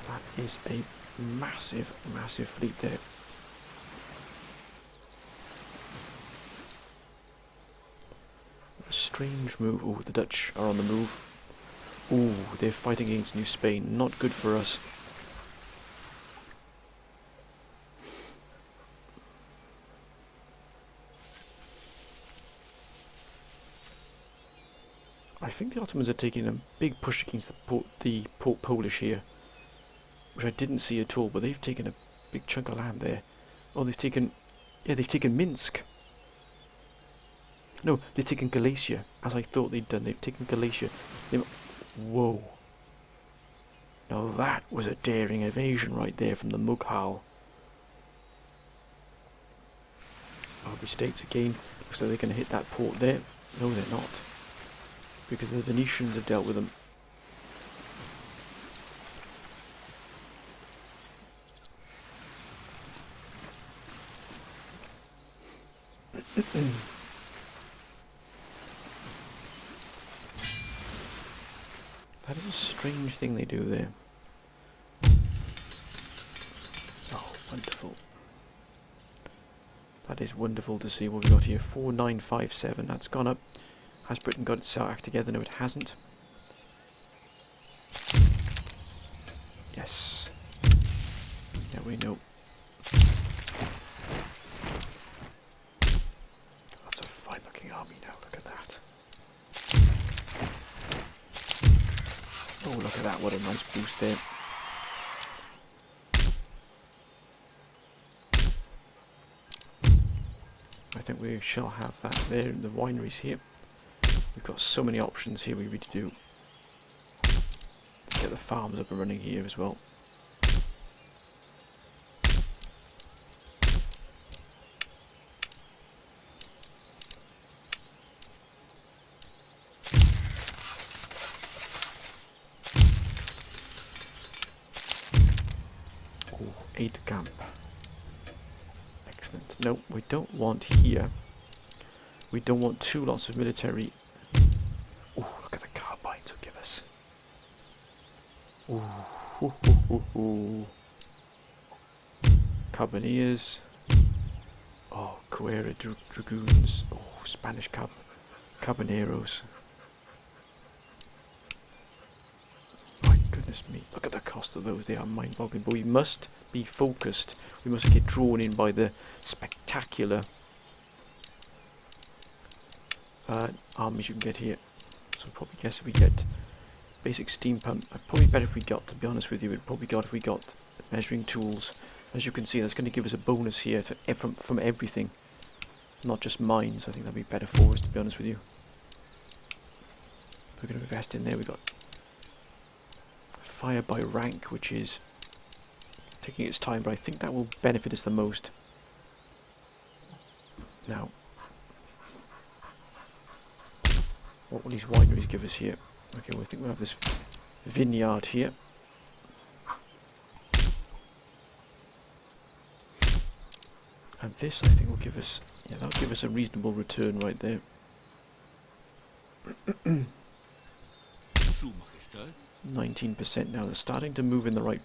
That is a massive, massive fleet there. A strange move. Oh, the Dutch are on the move. Oh, they're fighting against New Spain. Not good for us. I think the Ottomans are taking a big push against the Polish here, which I didn't see at all, but they've taken a big chunk of land there. Oh, they've taken Minsk. No, they've taken Galicia, as I thought they'd done. They've taken Galicia. Whoa. Now that was a daring invasion right there from the Mughal. Barbary States again. Looks like they're going to hit that port there. No, they're not. Because the Venetians have dealt with them. That is a strange thing they do there. Oh, wonderful. That is wonderful to see what we got here. 4957. That's gone up. Has Britain got its act together? No, it hasn't. Yes. Yeah, we know. That's a fine-looking army now. Look at that. Oh, look at that. What a nice boost there. think we shall have that there in the wineries here. We've got so many options here we really do. Let's get the farms up and running here as well. Oh, aid camp. Excellent. No, we don't want here. We don't want 2 lots of military. Oh, look at the carbines it'll give us. Ooh. Carbineers. Oh, Cuera Dragoons. Oh, Spanish Carbineros. My goodness me. Look at the cost of those. They are mind-boggling. But we must be focused. We must get drawn in by the spectacular armies you can get here. So probably guess if we get basic steam pump, probably better if we got, to be honest with you, we'd probably got if we got measuring tools. As you can see, that's going to give us a bonus here from everything, not just mines. I think that'd be better for us, to be honest with you. We're going to invest in there. We've got fire by rank, which is taking its time, but I think that will benefit us the most. Now, what will these wineries give us here? Okay, well, I think we'll have this vineyard here. And this, I think, will give us, yeah, that'll give us a reasonable return right there. 19% now. They're starting to move in the right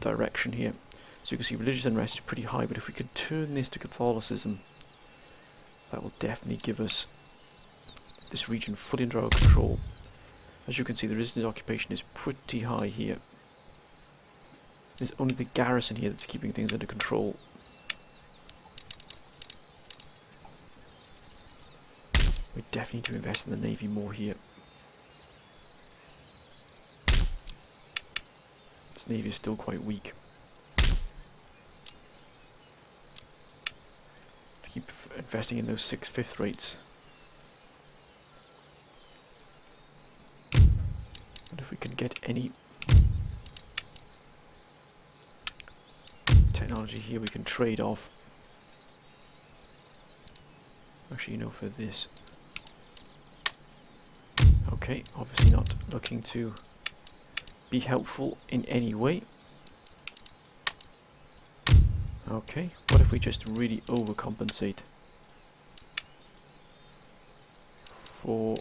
direction here. So you can see religious unrest is pretty high, but if we could turn this to Catholicism, that will definitely give us this region fully under our control. As you can see, the resistance occupation is pretty high here. It's only the garrison here that's keeping things under control. We definitely need to invest in the navy more here. This navy is still quite weak. Keep investing in those 6/5 rates. And if we can get any technology here, we can trade off. Actually, you know, for this. Okay, obviously not looking to be helpful in any way. Okay, what if we just really overcompensate for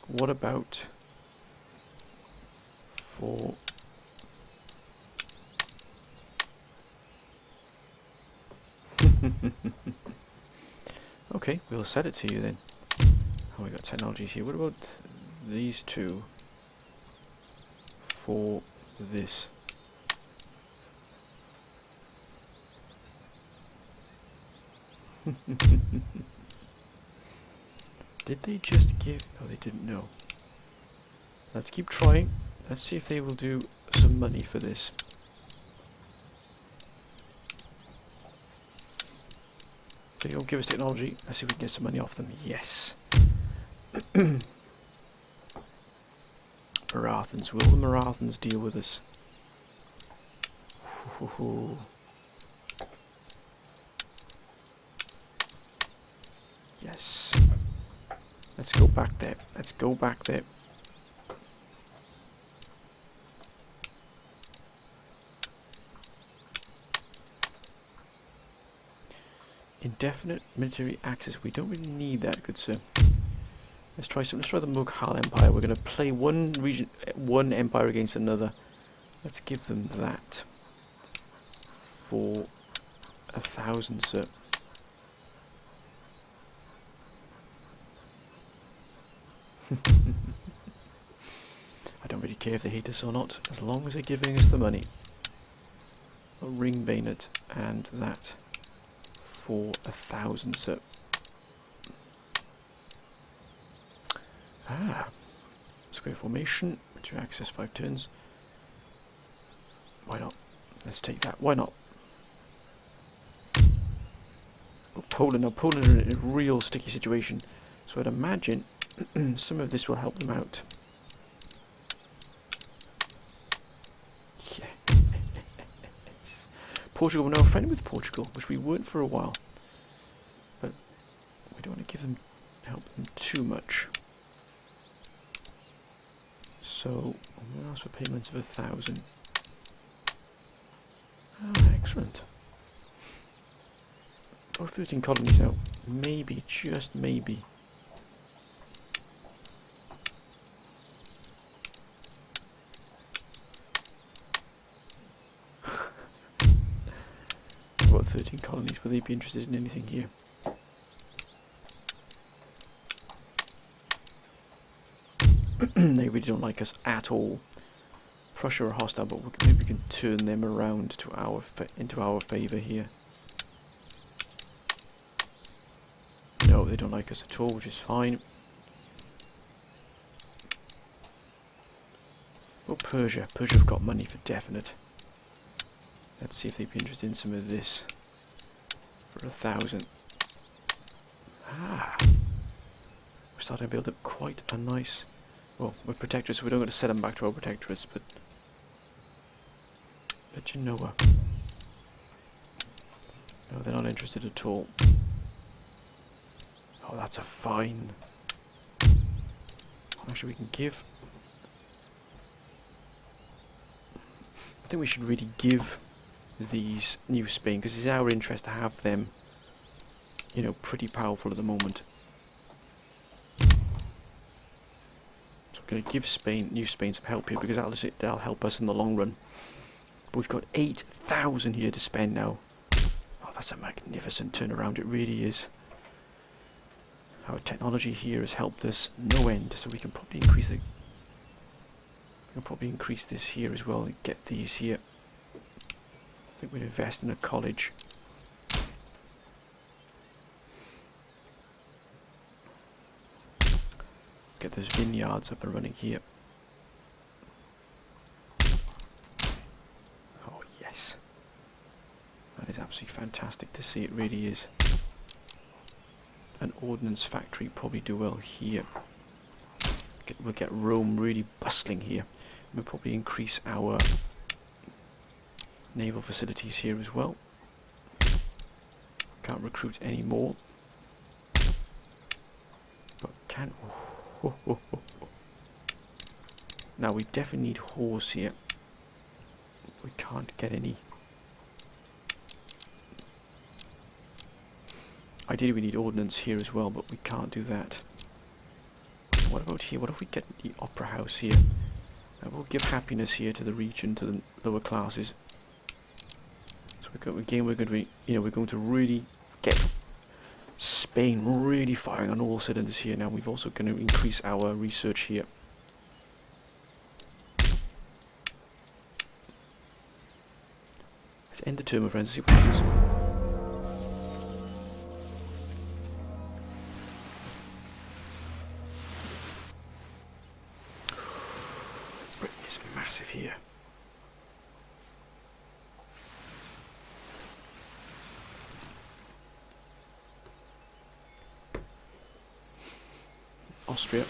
what about for okay, we'll set it to you then. Oh, we got technologies here. What about these two for this? Did they just give... No, they didn't know. Let's keep trying. Let's see if they will do some money for this. They don't give us technology. Let's see if we can get some money off them. Yes. Marathons. Will the Marathons deal with us? Yes. Let's go back there. Let's go back there. Indefinite military access. We don't really need that, good sir. Let's try some. Let's try the Mughal Empire. We're going to play one region, one empire against another. Let's give them that for 1,000, sir. I don't really care if they hate us or not, as long as they're giving us the money. A ring bayonet and that for 1,000, sir. Ah, square formation. To access 5 turns. Why not? Let's take that. Why not? Oh, Poland. Now Poland are in a real sticky situation. So I'd imagine some of this will help them out. Yes. Portugal, we're now friendly with Portugal, which we weren't for a while. But we don't want to help them too much. So I'm going to ask for payments of 1,000. Ah, excellent. Oh, 13 colonies now. Maybe, just maybe. What 13 colonies? Will they be interested in anything here? They really don't like us at all. Prussia are hostile, but maybe we can turn them around to into our favour here. No, they don't like us at all, which is fine. Oh, Persia. Persia have got money for definite. Let's see if they'd be interested in some of this. For 1,000. Ah! We're starting to build up quite a nice... Well, we're protectors, so we're not going to send them back to our protectorates, but you know what? No, they're not interested at all. Oh, that's a fine. Actually, we can give... I think we should really give these New Spain, because it's our interest to have them, you know, pretty powerful at the moment. So I'm going to give New Spain some help here, because that'll help us in the long run. But we've got 8,000 here to spend now. Oh, that's a magnificent turnaround, it really is. Our technology here has helped us no end, so we can probably increase the... We can probably increase this here as well and get these here. I think we'll invest in a college. Get those vineyards up and running here. Oh yes. That is absolutely fantastic to see, it really is. An ordnance factory probably do well here. We'll get Rome really bustling here. We'll probably increase our naval facilities here as well. Can't recruit any more. But can... Now we definitely need horse here. We can't get any. Ideally we need ordnance here as well, but we can't do that. What about here? What if we get the opera house here? We'll give happiness here to the region, to the lower classes. So we're going to be, you know, we're going to really get Spain really firing on all cylinders here. Now we've also going to increase our research here. Let's end the turn, my friends, and see what happens. Britain is massive here. Austria.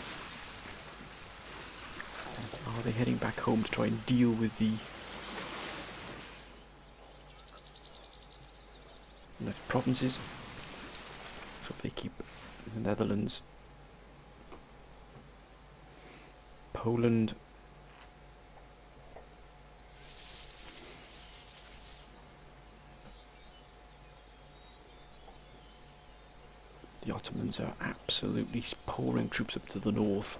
Are they heading back home to try and deal with the United Provinces? So they keep the Netherlands, Poland, the Ottomans are absolutely pouring troops up to the north.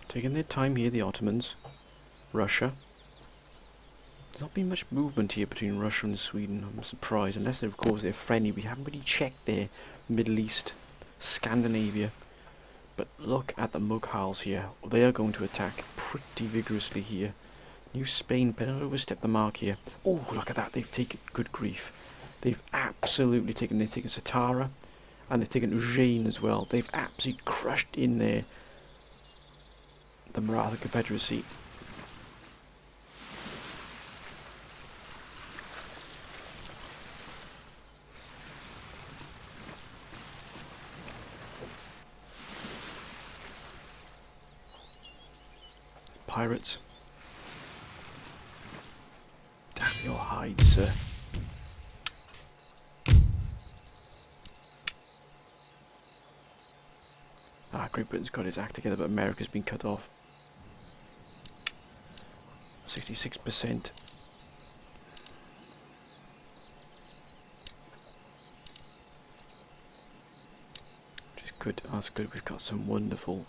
Taking their time here, the Ottomans. Russia. There's not been much movement here between Russia and Sweden, I'm surprised, unless of course they're friendly. We haven't really checked their Middle East, Scandinavia. But look at the Mughals here. They are going to attack pretty vigorously here. New Spain better not overstep the mark here. Oh, look at that, they've taken good grief. They've absolutely taken, they've taken Satara, and they've taken Ujjain as well. They've absolutely crushed in there the Maratha Confederacy. Pirates. Damn your hide, sir. Great Britain's got its act together, but America's been cut off. 66%. Which is good. That's good. We've got some wonderful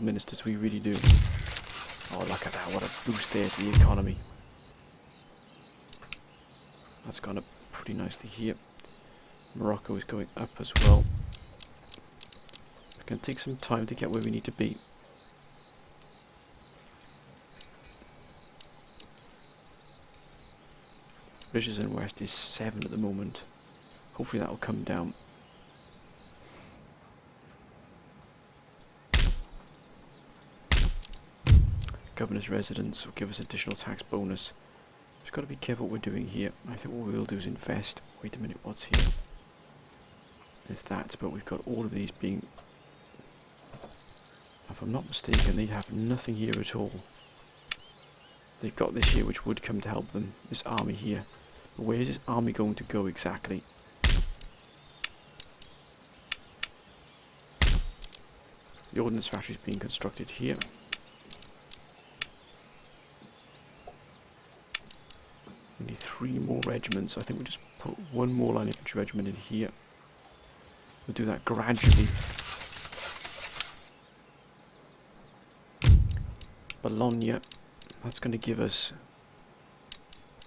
ministers. We really do. Oh, look at that. What a boost there to the economy. That's gone up pretty nicely here. Morocco is going up as well. It's going to take some time to get where we need to be. British and West is 7 at the moment. Hopefully that will come down. Governor's residence will give us additional tax bonus. Just got to be careful what we're doing here. I think what we will do is invest. Wait a minute, what's here? There's that, but we've got all of these being... If I'm not mistaken, they have nothing here at all. They've got this here which would come to help them, this army here. But where is this army going to go exactly? The ordnance factory is being constructed here. We need 3 more regiments. I think we'll just put 1 more line infantry regiment in here. We'll do that gradually. Bologna, that's going to give us...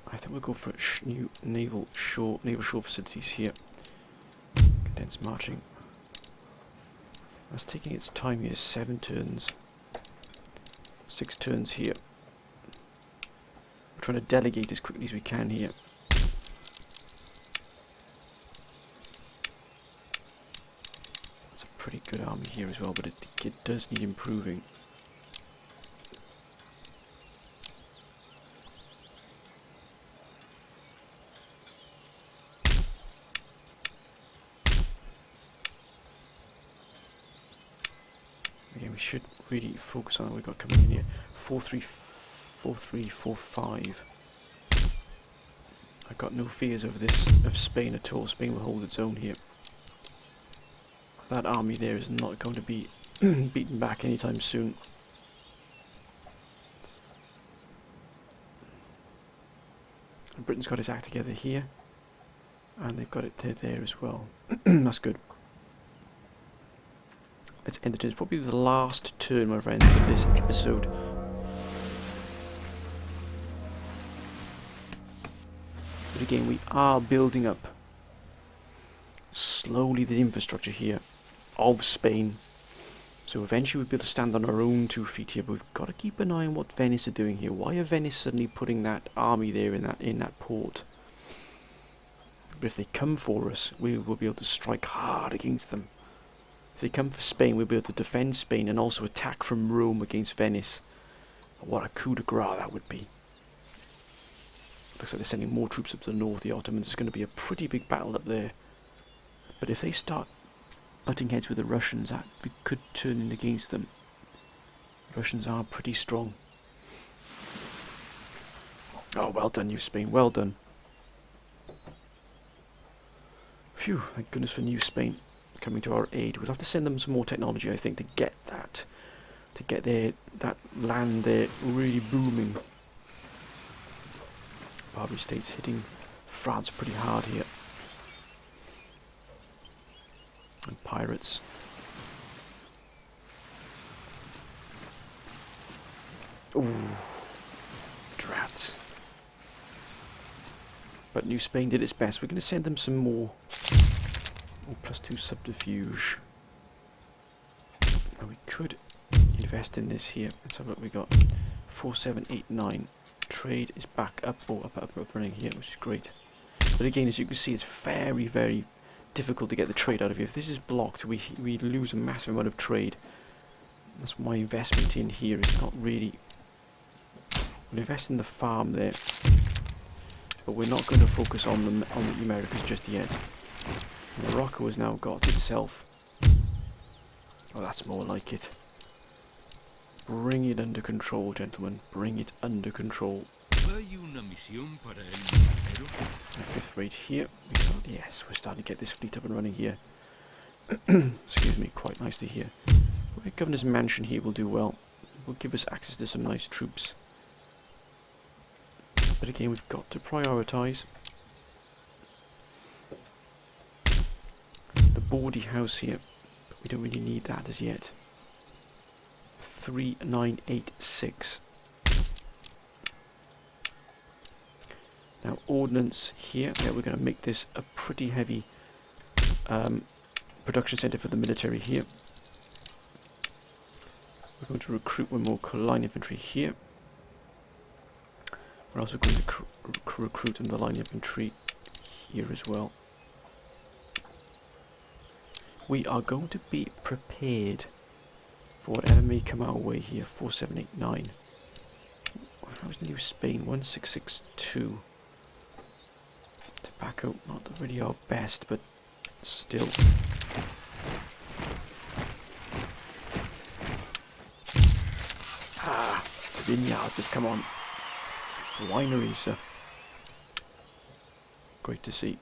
I think we'll go for new naval shore facilities here. Condensed marching. That's taking its time here. 7 turns. 6 turns here. We're trying to delegate as quickly as we can here. It's a pretty good army here as well, but it does need improving. Again, we should really focus on what we've got coming in here. 4-3-4-5. I've got no fears over this of Spain at all. Spain will hold its own here. That army there is not going to be beaten back anytime soon. And Britain's got its act together here, and they've got it there as well. That's good. Let's end the turn. It's probably the last turn, my friends, of this episode. But again, we are building up slowly the infrastructure here of Spain. So eventually we'll be able to stand on our own 2 feet here, but we've got to keep an eye on what Venice are doing here. Why are Venice suddenly putting that army there in that port? But if they come for us, we will be able to strike hard against them. If they come for Spain, we'll be able to defend Spain and also attack from Rome against Venice. What a coup de grace that would be. Looks like they're sending more troops up to the north, the Ottomans. It's going to be a pretty big battle up there. But if they start butting heads with the Russians, that could turn in against them. The Russians are pretty strong. Oh, well done, New Spain. Well done. Phew, thank goodness for New Spain coming to our aid. We'll have to send them some more technology, I think, to get that that land there really booming. Barbary States hitting France pretty hard here. And pirates. Ooh. Drats. But New Spain did its best. We're going to send them some more. Oh, +2 subterfuge. Now we could invest in this here. Let's have a look. We got 4, 7, 8, 9. Trade is back up, or up running here, which is great. But again, as you can see, it's very, very difficult to get the trade out of here. If this is blocked, we lose a massive amount of trade. That's why investment in here is not really... We'll invest in the farm there, but we're not going to focus on the Americas just yet. Morocco has now got itself... Oh, that's more like it. Bring it under control, gentlemen. Bring it under control. Fifth rate here. Yes, we're starting to get this fleet up and running here. Excuse me, quite nicely here. The Governor's Mansion here will do well. Will give us access to some nice troops. But again, we've got to prioritise the Bawdy House here. But we don't really need that as yet. 3986. Now ordnance here, yeah, we're going to make this a pretty heavy production centre for the military here. We're going to recruit one more line infantry here. We're also going to recruit in the line infantry here as well. We are going to be prepared for whatever may come our way here. 4789. How's New Spain? 1662. Tobacco, not really our best, but still. Ah, the vineyards have come on. Wineries, great to see.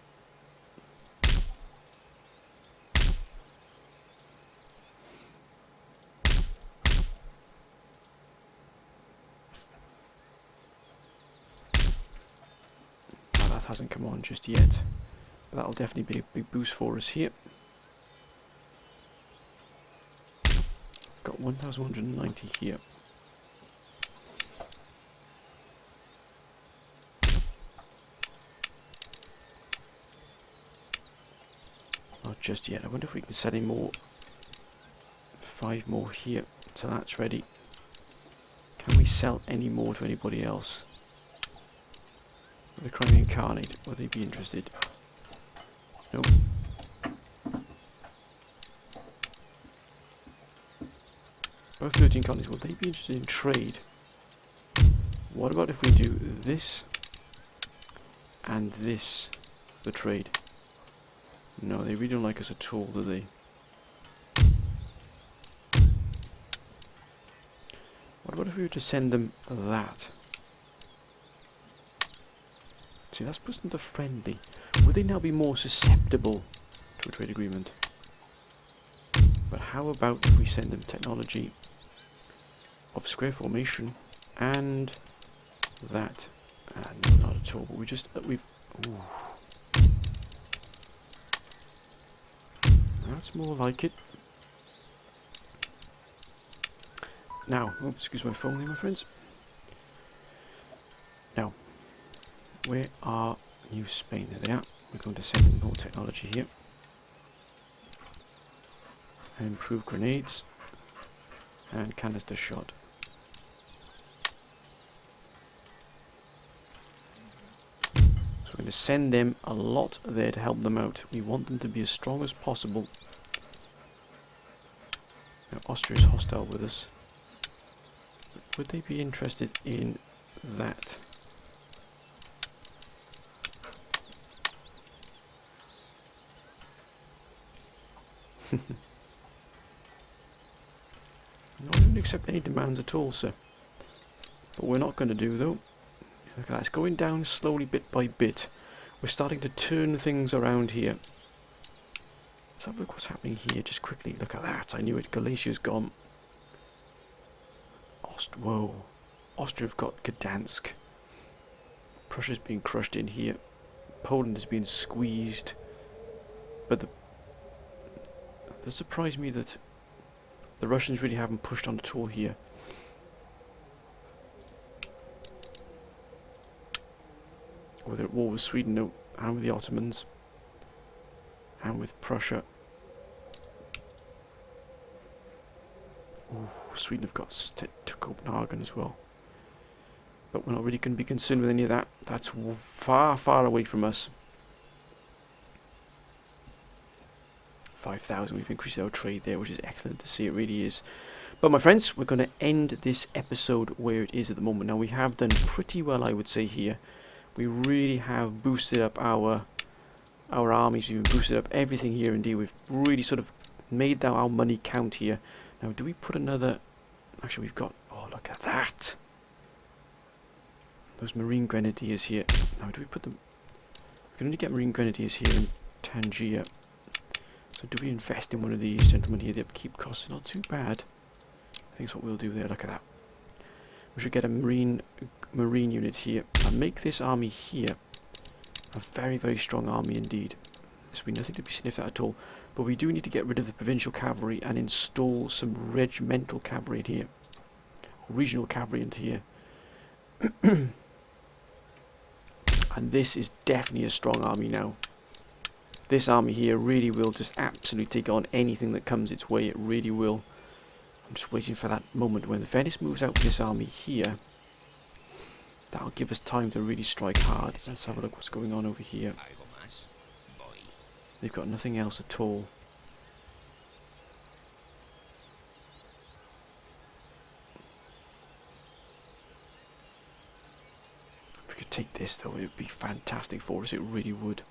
Hasn't come on just yet, but that'll definitely be a big boost for us here. Got 1190 here. Not just yet. I wonder if we can set any more. 5 more here, so that's ready. Can we sell any more to anybody else? The Crimean Khanate, would they be interested? Nope. Both 13 colonies, will they be interested in trade? What about if we do this and this for trade? No, they really don't like us at all, do they? What about if we were to send them that? See, that's pushed them to friendly. Would they now be more susceptible to a trade agreement? But how about if we send them technology of square formation and that? No, not at all. But we just we've. Ooh. That's more like it. Now, oh, excuse my phone here, my friends. Now. Where are New Spain? There they are. We're going to send in more technology here. And improve grenades. And canister shot. So we're going to send them a lot there to help them out. We want them to be as strong as possible. Now Austria is hostile with us. Would they be interested in that? No, I don't accept any demands at all, sir. But we're not going to do, though. Look at that, it's going down slowly, bit by bit. We're starting to turn things around here. Let's have a look what's happening here, just quickly. Look at that, I knew it. Galicia's gone. Whoa. Austria have got Gdansk. Prussia's being crushed in here. Poland is being squeezed. But it surprised me that the Russians really haven't pushed on at all here. Or they're at war with Sweden, no, and with the Ottomans, and with Prussia. Ooh, Sweden have got to Copenhagen as well. But we're not really going to be concerned with any of that. That's far, far away from us. 5,000, we've increased our trade there, which is excellent to see, it really is. But my friends, we're going to end this episode where it is at the moment. Now, we have done pretty well, I would say, here. We really have boosted up our armies, we've boosted up everything here indeed. We've really sort of made our money count here. Now, do we put another... Actually, we've got... Oh, look at that! Those Marine Grenadiers here. Now, do we put them... We can only get Marine Grenadiers here in Tangier. So do we invest in one of these gentlemen here? The upkeep costs are not too bad. I think that's what we'll do there. Look at that. We should get a marine unit here and make this army here a very, very strong army indeed. This will be nothing to be sniffed at all. But we do need to get rid of the provincial cavalry and install some regimental cavalry in here. Regional cavalry into here. And this is definitely a strong army now. This army here really will just absolutely take on anything that comes its way. It really will. I'm just waiting for that moment when Venice moves out with this army here. That'll give us time to really strike hard. Let's have a look what's going on over here. They've got nothing else at all. If we could take this though, it would be fantastic for us. It really would.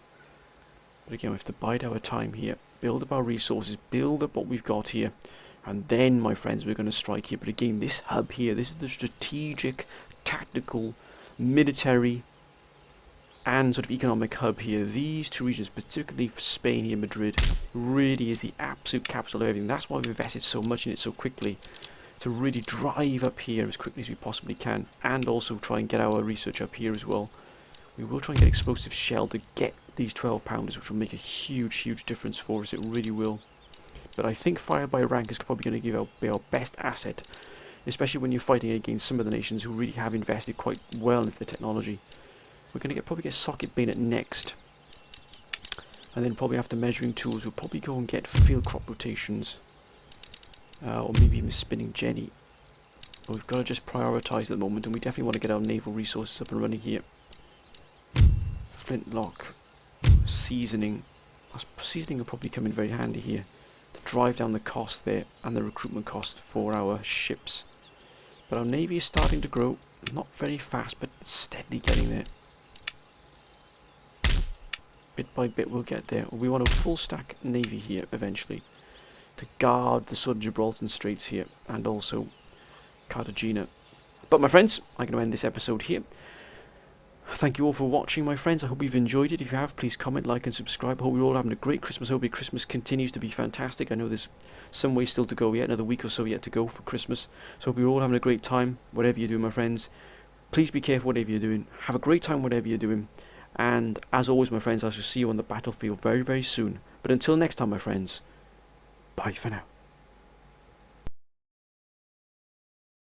But again, we have to bide our time here, build up our resources, build up what we've got here, and then, my friends, we're going to strike here. But again, this hub here, this is the strategic, tactical, military, and sort of economic hub here. These two regions, particularly Spain here, Madrid, really is the absolute capital of everything. That's why we've invested so much in it so quickly, to really drive up here as quickly as we possibly can, and also try and get our research up here as well. We will try and get explosive shell to get these 12 pounders, which will make a huge, huge difference for us. It really will. But I think fire by rank is probably going to be our best asset, especially when you're fighting against some of the nations who really have invested quite well into the technology. We're going to probably get socket bayonet next, and then probably after measuring tools, we'll probably go and get field crop rotations, or maybe even spinning jenny. But we've got to just prioritise at the moment, and we definitely want to get our naval resources up and running here. Flintlock, seasoning. Seasoning will probably come in very handy here to drive down the cost there and the recruitment cost for our ships. But our navy is starting to grow, not very fast, but it's steadily getting there. Bit by bit we'll get there. We want a full stack navy here eventually to guard the sort of Gibraltar Straits here and also Cartagena. But my friends, I'm going to end this episode here. Thank you all for watching, my friends. I hope you've enjoyed it. If you have, please comment, like and subscribe. I hope you're all having a great Christmas. I hope your Christmas continues to be fantastic. I know there's some way still to go yet, another week or so yet to go for Christmas. So I hope you're all having a great time, whatever you do, my friends. Please be careful whatever you're doing. Have a great time whatever you're doing. And as always, my friends, I shall see you on the battlefield very, very soon. But until next time, my friends, bye for now.